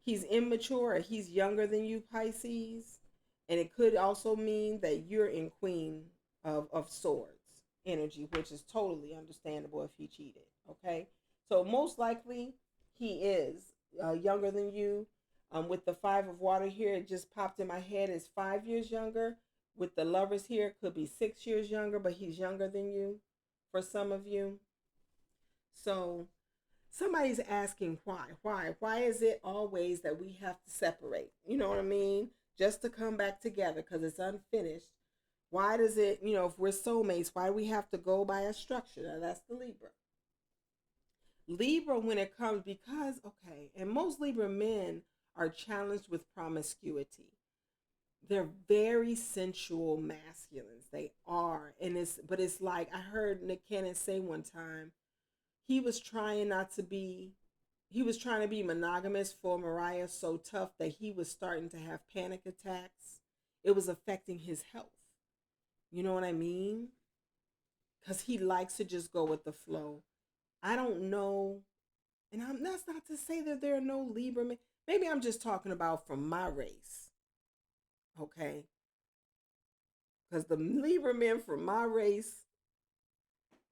he's immature, or he's younger than you, Pisces. And it could also mean that you're in Queen of Swords energy, which is totally understandable if he cheated. Okay, so most likely he is younger than you. With the Five of Water here, it just popped in my head as 5 years younger. With the Lovers here, it could be 6 years younger, but he's younger than you for some of you. So somebody's asking why is it always that we have to separate? You know what I mean? Just to come back together because it's unfinished. Why does it, if we're soulmates, why do we have to go by a structure? Now, that's the Libra. Libra, when it comes, because, okay, and most Libra men are challenged with promiscuity. They're very sensual masculines. They are. But it's like, I heard Nick Cannon say one time, he was trying to be monogamous for Mariah so tough that he was starting to have panic attacks. It was affecting his health. You know what I mean? Because he likes to just go with the flow. I don't know. And that's not to say that there are no Libra men. Maybe I'm just talking about from my race. Okay? Because the Libra men from my race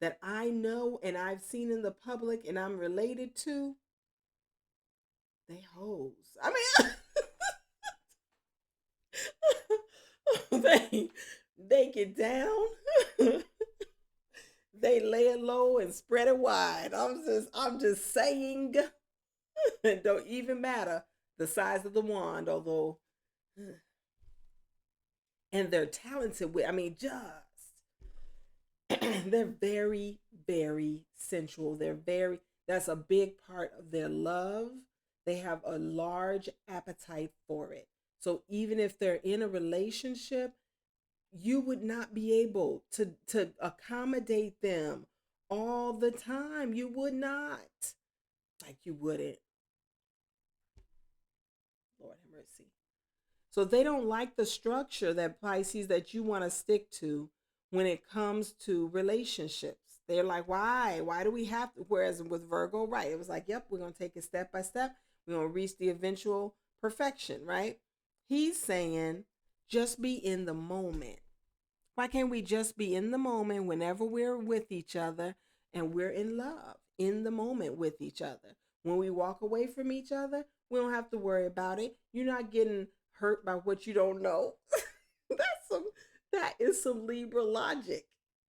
that I know and I've seen in the public and I'm related to, they hoes. I mean, they get down. They lay it low and spread it wide. I'm just saying. It don't even matter the size of the wand, although, and they're talented with, they're very, very sensual. That's a big part of their love. They have a large appetite for it. So even if they're in a relationship, you would not be able to accommodate them all the time. You would not. Like you wouldn't. Lord have mercy. So they don't like the structure that Pisces that you want to stick to when it comes to relationships. They're like, why? Why do we have to? Whereas with Virgo, right, it was like, yep, we're going to take it step by step. We're going to reach the eventual perfection, right? He's saying, just be in the moment. Why can't we just be in the moment whenever we're with each other and we're in love, in the moment with each other? When we walk away from each other, we don't have to worry about it. You're not getting hurt by what you don't know. That is some Libra logic,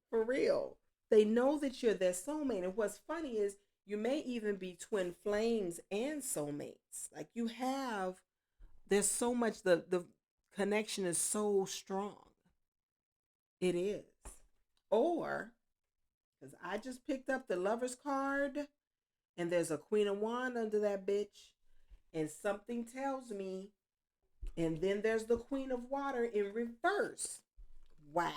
for real. They know that you're their soulmate. And what's funny is you may even be twin flames and soulmates. Like you have, there's so much, the connection is so strong. It is. Or, because I just picked up the Lover's card and there's a Queen of Wands under that bitch. And something tells me, and then there's the Queen of Water in reverse. Wow.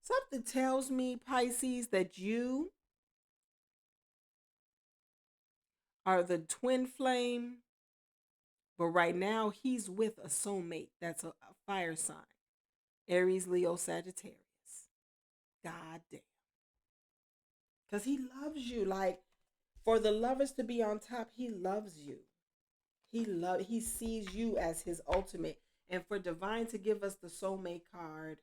Something tells me, Pisces, that you are the twin flame, but right now he's with a soulmate that's a fire sign. Aries, Leo, Sagittarius. God damn. Because he loves you. Like, for the lovers to be on top, he loves you. He sees you as his ultimate. And for divine to give us the soulmate card,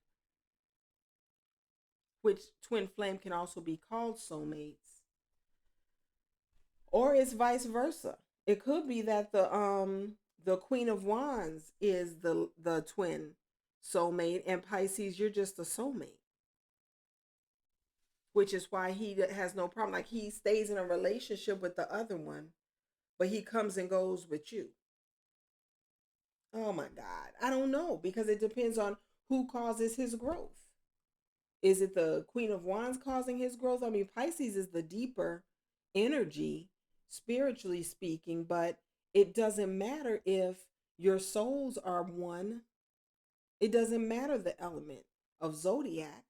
which twin flame can also be called soulmates, or it's vice versa. It could be that the Queen of Wands is the twin soulmate, and Pisces, you're just a soulmate, which is why he has no problem. Like, he stays in a relationship with the other one, but he comes and goes with you. Oh my God. I don't know, because it depends on who causes his growth. Is it the Queen of Wands causing his growth? I mean, Pisces is the deeper energy, spiritually speaking, but it doesn't matter if your souls are one. It doesn't matter the element of zodiac.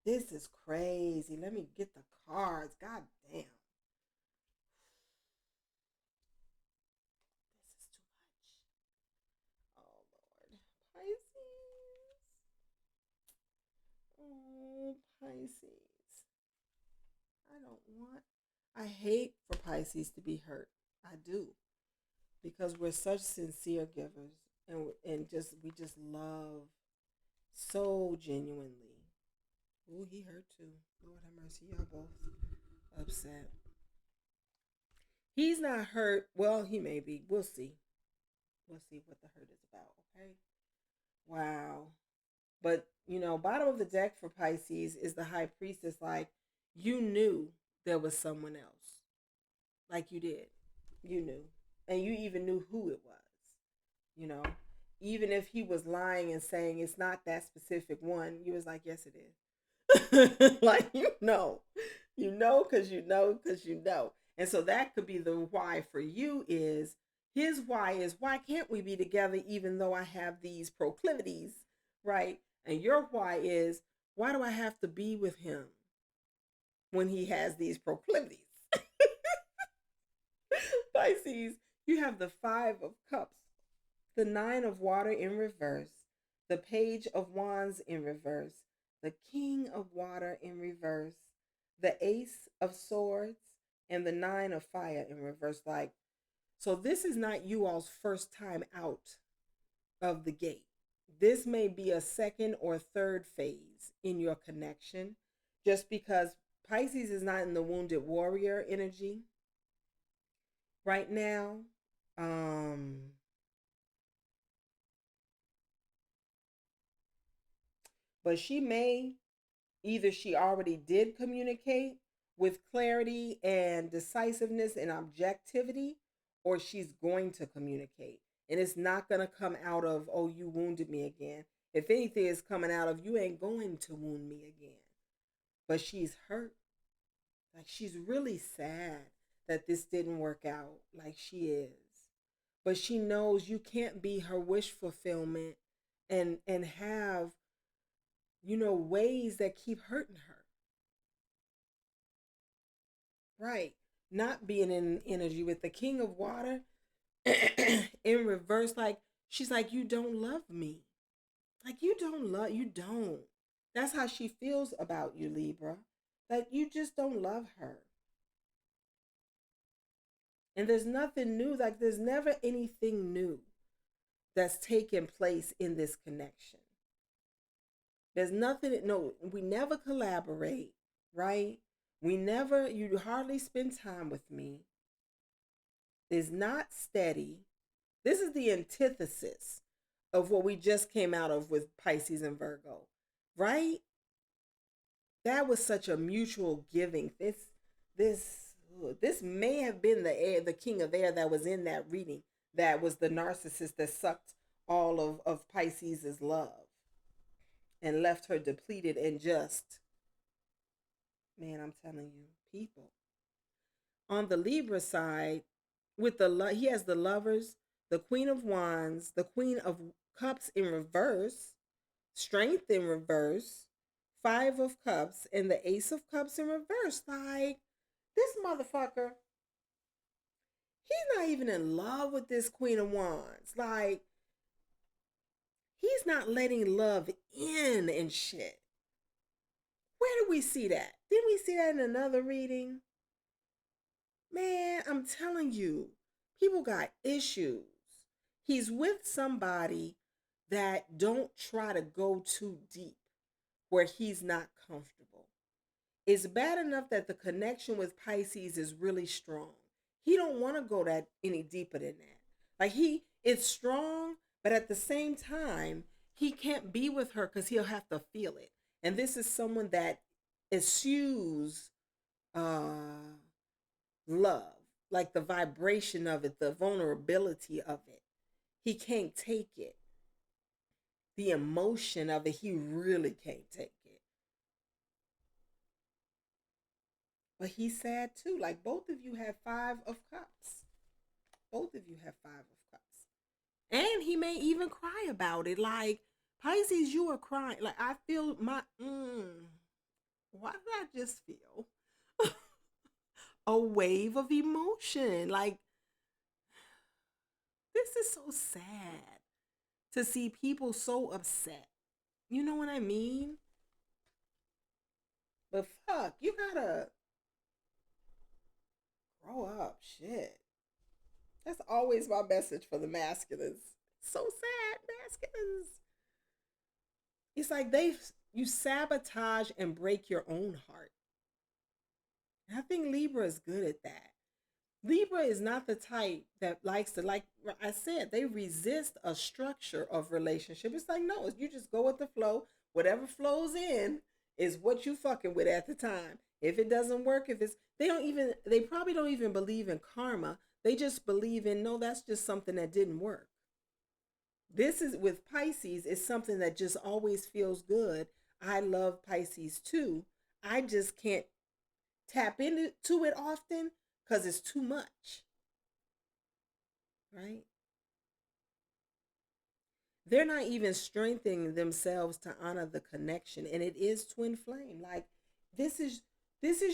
This is crazy. Let me get the cards. God damn. This is too much. Oh, Lord. Pisces. Oh, Pisces. I hate for Pisces to be hurt. I do. Because we're such sincere givers, and we just love so genuinely. Ooh, he hurt too. Lord have mercy, y'all both upset. He's not hurt. Well, he may be. We'll see. We'll see what the hurt is about, okay? Wow. But, bottom of the deck for Pisces is the High Priestess. Like, you knew there was someone else. Like, you did. You knew. And you even knew who it was. Even if he was lying and saying it's not that specific one, you was like, yes, it is. Like, because you know. And so that could be the why for you. Is his why is, why can't we be together even though I have these proclivities, right? And your why is, why do I have to be with him when he has these proclivities? Pisces, you have the Five of Cups, the Nine of Water in reverse, the Page of Wands in reverse, the King of Water in reverse, the Ace of Swords, and the Nine of Fire in reverse. Like, so this is not you all's first time out of the gate. This may be a second or third phase in your connection, just because Pisces is not in the wounded warrior energy right now. But she already did communicate with clarity and decisiveness and objectivity, or she's going to communicate. And it's not going to come out of, oh, you wounded me again. If anything, is coming out of, you ain't going to wound me again. But she's hurt. Like, she's really sad that this didn't work out. Like, she is. But she knows you can't be her wish fulfillment and have, ways that keep hurting her. Right. Not being in energy with the King of Water in reverse. Like, she's like, you don't love me. Like, you don't. That's how she feels about you, Libra. Like, you just don't love her. And there's nothing new. Like, there's never anything new that's taken place in this connection. There's nothing, no, we never collaborate, right? You hardly spend time with me. It's not steady. This is the antithesis of what we just came out of with Pisces and Virgo, right? that was such a mutual giving. This may have been the king of air that was in that reading. That was the narcissist that sucked all of Pisces' love and left her depleted and just, man, I'm telling you, people. On the Libra side, with he has the lovers, the Queen of Wands, the Queen of Cups in reverse, Strength in reverse, Five of Cups, and the Ace of Cups in reverse. Like, this motherfucker, he's not even in love with this Queen of Wands. Like, he's not letting love in and shit. Where do we see that? Didn't we see that in another reading? Man, I'm telling you, people got issues. He's with somebody that don't try to go too deep where he's not comfortable. It's bad enough that the connection with Pisces is really strong. He don't want to go that any deeper than that. Like, it's strong, but at the same time, he can't be with her because he'll have to feel it. And this is someone that eschews love, like the vibration of it, the vulnerability of it. He can't take it. The emotion of it, he really can't take it. But he's sad too. Like, both of you have Five of Cups. Both of you have Five of Cups. And he may even cry about it. Like, Pisces, you are crying. Like, I feel my, why did I just feel a wave of emotion? Like, this is so sad to see people so upset. You know what I mean? But fuck, you gotta grow up. Shit. That's always my message for the masculines. So sad, masculines. It's like you sabotage and break your own heart. And I think Libra is good at that. Libra is not the type that likes to, like I said, they resist a structure of relationship. It's like, no, you just go with the flow. Whatever flows in is what you fucking with at the time. If it doesn't work, they probably don't even believe in karma. They just believe in, no, that's just something that didn't work. This is with Pisces, it's something that just always feels good. I love Pisces too. I just can't tap into it often because it's too much. Right? They're not even strengthening themselves to honor the connection. And it is twin flame. Like, this is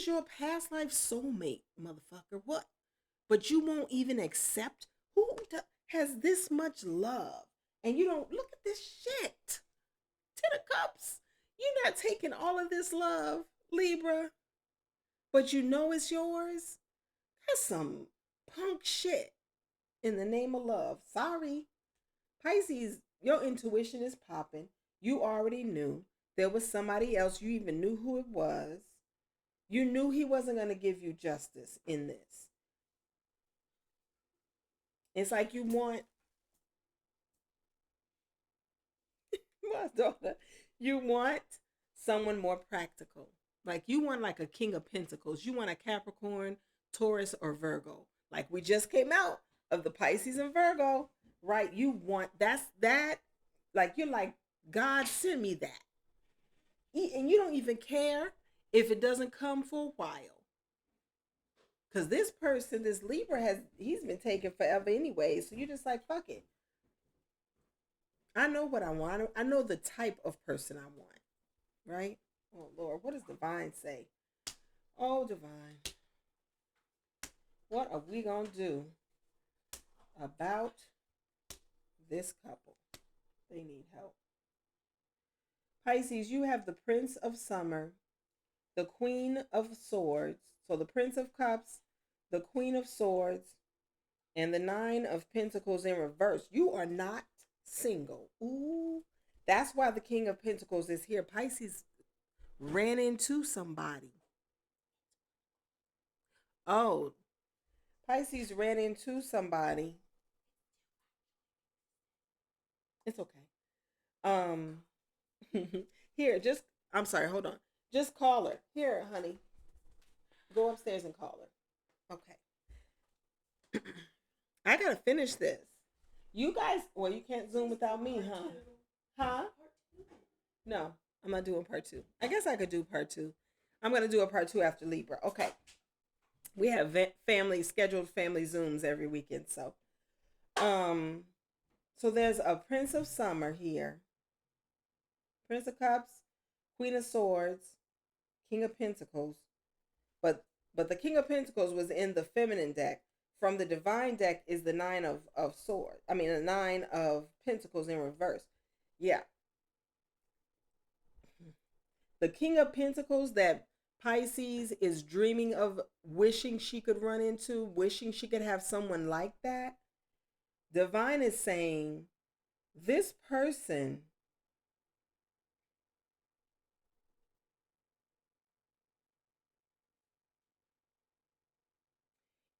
your past life soulmate, motherfucker. What? But you won't even accept who has this much love. And you don't look at this shit. Ten of Cups. You're not taking all of this love, Libra. But you know it's yours. That's some punk shit in the name of love. Sorry. Pisces, your intuition is popping. You already knew. There was somebody else. You even knew who it was. You knew he wasn't going to give you justice in this. It's like you want my daughter. You want someone more practical. Like, you want like a King of Pentacles. You want a Capricorn, Taurus, or Virgo. Like, we just came out of the Pisces and Virgo, right? You want that. Like, you're like, God, send me that. And you don't even care if it doesn't come for a while. Because this person, this Libra, he's been taken forever anyway. So you're just like, fuck it. I know what I want. I know the type of person I want. Right? Oh, Lord, what does Divine say? Oh, Divine. What are we going to do about this couple? They need help. Pisces, you have the Prince of Summer, the Queen of Swords. So the Prince of Cups, the Queen of Swords, and the Nine of Pentacles in reverse. You are not single. Ooh, that's why the King of Pentacles is here. Pisces ran into somebody. Oh, Pisces ran into somebody. It's okay. Here, I'm sorry, hold on. Just call her. Here, honey. Go upstairs and call her. Okay. I gotta finish this. You guys, well, you can't Zoom without me, huh? Huh? No, I'm not doing part two. I guess I could do part two. I'm gonna do a part two after Libra. Okay. We have scheduled family Zooms every weekend. Um, so there's a Prince of Summer here, Prince of Cups, Queen of Swords, King of Pentacles, but the King of Pentacles was in the feminine deck. From the divine deck is the Nine of Swords. I mean, the Nine of Pentacles in reverse. Yeah. The King of Pentacles that Pisces is dreaming of, wishing she could run into, wishing she could have someone like that. Divine is saying, this person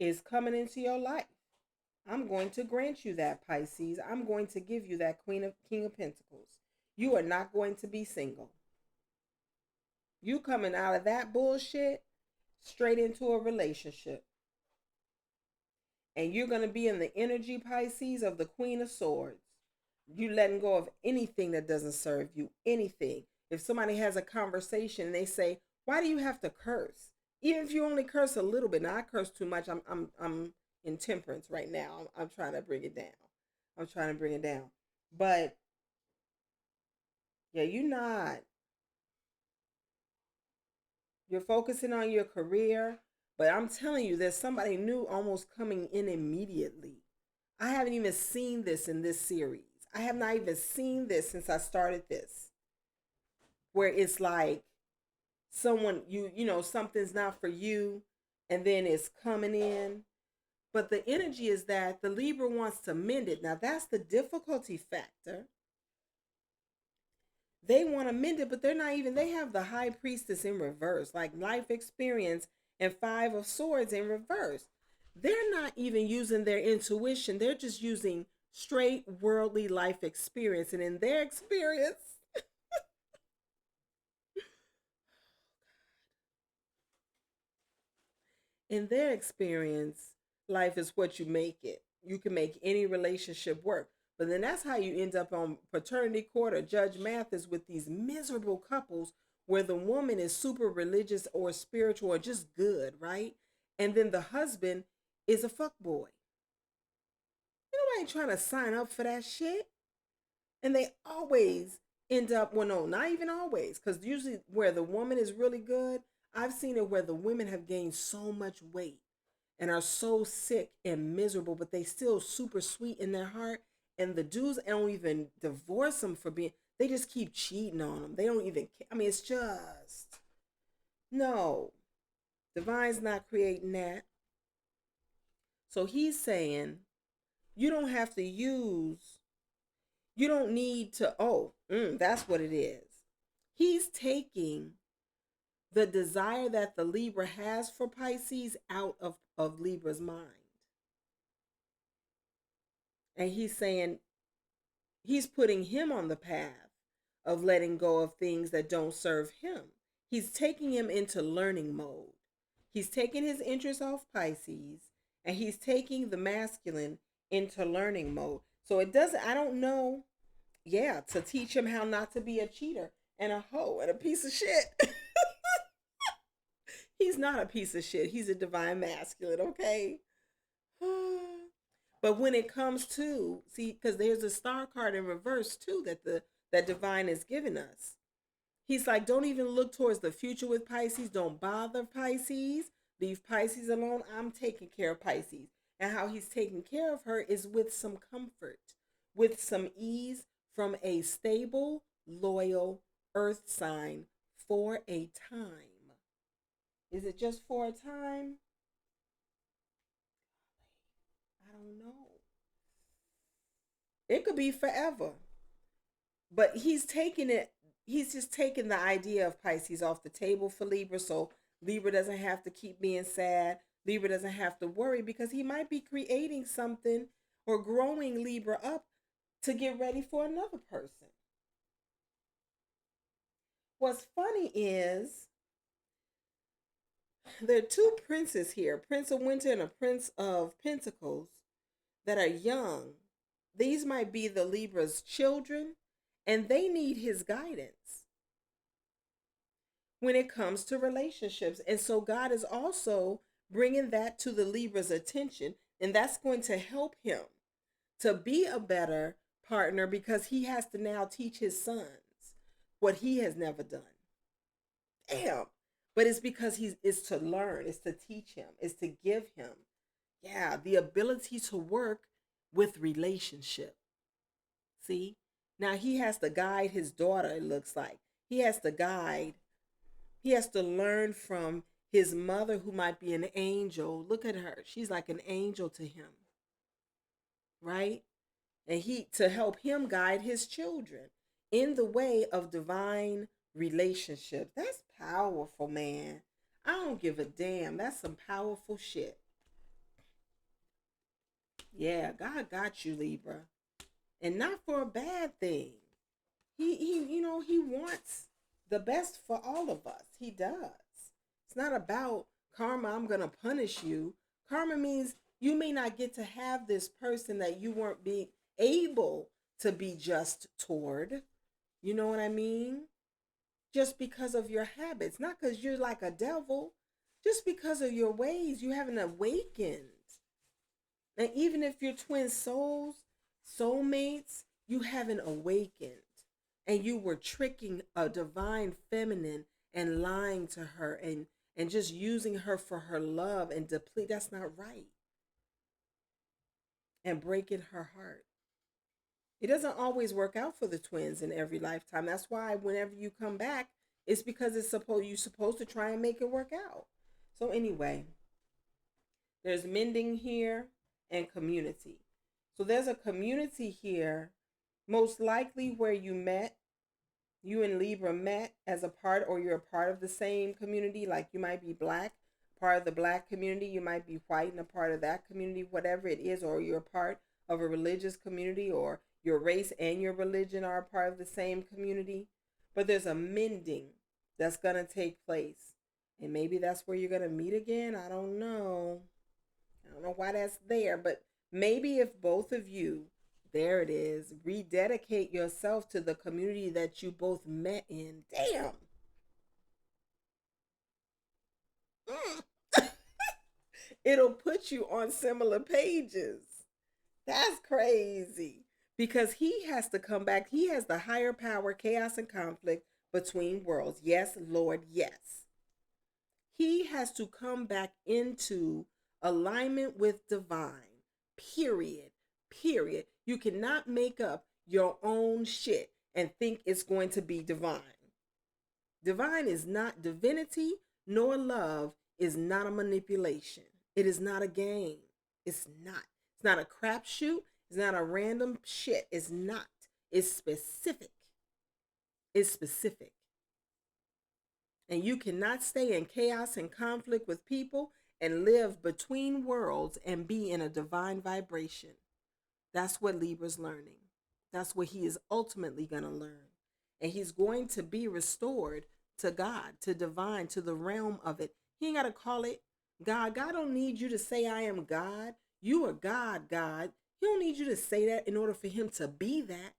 is coming into your life. I'm going to grant you that, Pisces. I'm going to give you that King of Pentacles. You are not going to be single. You coming out of that bullshit straight into a relationship. And you're going to be in the energy, Pisces, of the Queen of Swords. You letting go of anything that doesn't serve you, anything. If somebody has a conversation and they say, why do you have to curse? Even if you only curse a little bit. Now I curse too much. I'm in temperance right now. I'm trying to bring it down. But yeah, you're focusing on your career, but I'm telling you, there's somebody new almost coming in immediately. I haven't even seen this in this series. I have not even seen this since I started this. Where it's like someone, you know, something's not for you and then it's coming in. But the energy is that the Libra wants to mend it. Now that's the difficulty factor. They want to mend it, but they're not even, they have the High Priestess in reverse, like life experience and Five of Swords in reverse. They're not even using their intuition. They're just using straight worldly life experience. And in their experience, life is what you make it. You can make any relationship work. But then that's how you end up on paternity court or Judge Mathis with these miserable couples where the woman is super religious or spiritual or just good, right? And then the husband is a fuck boy. Nobody trying to sign up for that shit. And they always end up, well, no, not even always, because usually where the woman is really good, I've seen it where the women have gained so much weight and are so sick and miserable, but they still super sweet in their heart. And the dudes don't even divorce them for being, they just keep cheating on them. They don't even, I mean, it's just, no. Divine's not creating that. So he's saying, you don't have to use, you don't need to, that's what it is. He's taking the desire that the Libra has for Pisces out of Libra's mind. And he's saying, he's putting him on the path of letting go of things that don't serve him. He's taking him into learning mode. He's taking his interest off Pisces and he's taking the masculine into learning mode. So it doesn't, I don't know, to teach him how not to be a cheater and a hoe and a piece of shit. He's not a piece of shit. He's a divine masculine, okay? But when it comes to, see, because there's a star card in reverse too that divine is giving us. He's like, don't even look towards the future with Pisces. Don't bother Pisces. Leave Pisces alone. I'm taking care of Pisces. And how he's taking care of her is with some comfort, with some ease from a stable, loyal earth sign for a time. Is it just for a time? I don't know. It could be forever. But he's just taking the idea of Pisces off the table for Libra, so Libra doesn't have to keep being sad. Libra doesn't have to worry because he might be creating something or growing Libra up to get ready for another person. what's funny is there are two princes here, Prince of Winter and a Prince of Pentacles, that are young. These might be the Libra's children, and they need his guidance when it comes to relationships. And so God is also bringing that to the Libra's attention, and that's going to help him to be a better partner because he has to now teach his sons what he has never done. Damn. But it's because it's to learn, it's to teach him, it's to give him, yeah, the ability to work with relationship. See? Now he has to guide his daughter, it looks like. He has to learn from his mother, who might be an angel. Look at her. She's like an angel to him. Right? And to help him guide his children in the way of divine relationships. That's powerful, man. I don't give a damn. That's some powerful shit. Yeah, God got you, Libra. And not for a bad thing. He wants the best for all of us. He does. It's not about karma, I'm going to punish you. Karma means you may not get to have this person that you weren't being able to be just toward. You know what I mean? Just because of your habits. Not because you're like a devil. Just because of your ways. You haven't awakened. And even if you're twin souls, soulmates, you haven't awakened. And you were tricking a divine feminine and lying to her and just using her for her love and deplete. That's not right. And breaking her heart. It doesn't always work out for the twins in every lifetime. That's why whenever you come back, it's because you're supposed to try and make it work out. So anyway, there's mending here and community. So there's a community here, most likely where you and Libra met as a part, or you're a part of the same community. Like you might be black, part of the black community. You might be white and a part of that community, whatever it is, or you're a part of a religious community, or your race and your religion are a part of the same community. But there's a mending that's going to take place. And maybe that's where you're going to meet again. I don't know. I don't know why that's there. But maybe if both of you, there it is, rededicate yourself to the community that you both met in. Damn. It'll put you on similar pages. That's crazy. Because he has to come back. He has the higher power, chaos, and conflict between worlds. Yes, Lord, yes. He has to come back into alignment with divine. Period. Period. You cannot make up your own shit and think it's going to be divine. Divine is not divinity, nor love is not a manipulation. It is not a game. It's not. It's not a crapshoot. It's not a random shit. It's not. It's specific. It's specific. And you cannot stay in chaos and conflict with people and live between worlds and be in a divine vibration. That's what Libra's learning. That's what he is ultimately going to learn. And he's going to be restored to God, to divine, to the realm of it. He ain't got to call it God. God don't need you to say, I am God. You are God, God. He don't need you to say that in order for him to be that.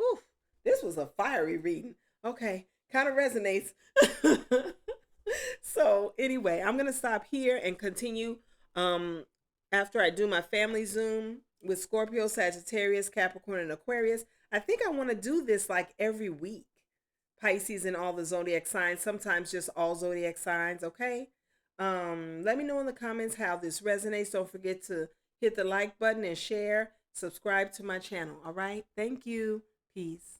Oof, this was a fiery reading. Okay, kind of resonates. So anyway, I'm going to stop here and continue after I do my family Zoom with Scorpio, Sagittarius, Capricorn, and Aquarius. I think I want to do this like every week. Pisces and all the zodiac signs, sometimes just all zodiac signs, okay? Let me know in the comments how this resonates. Don't forget to hit the like button and share. Subscribe to my channel, all right? Thank you. Peace.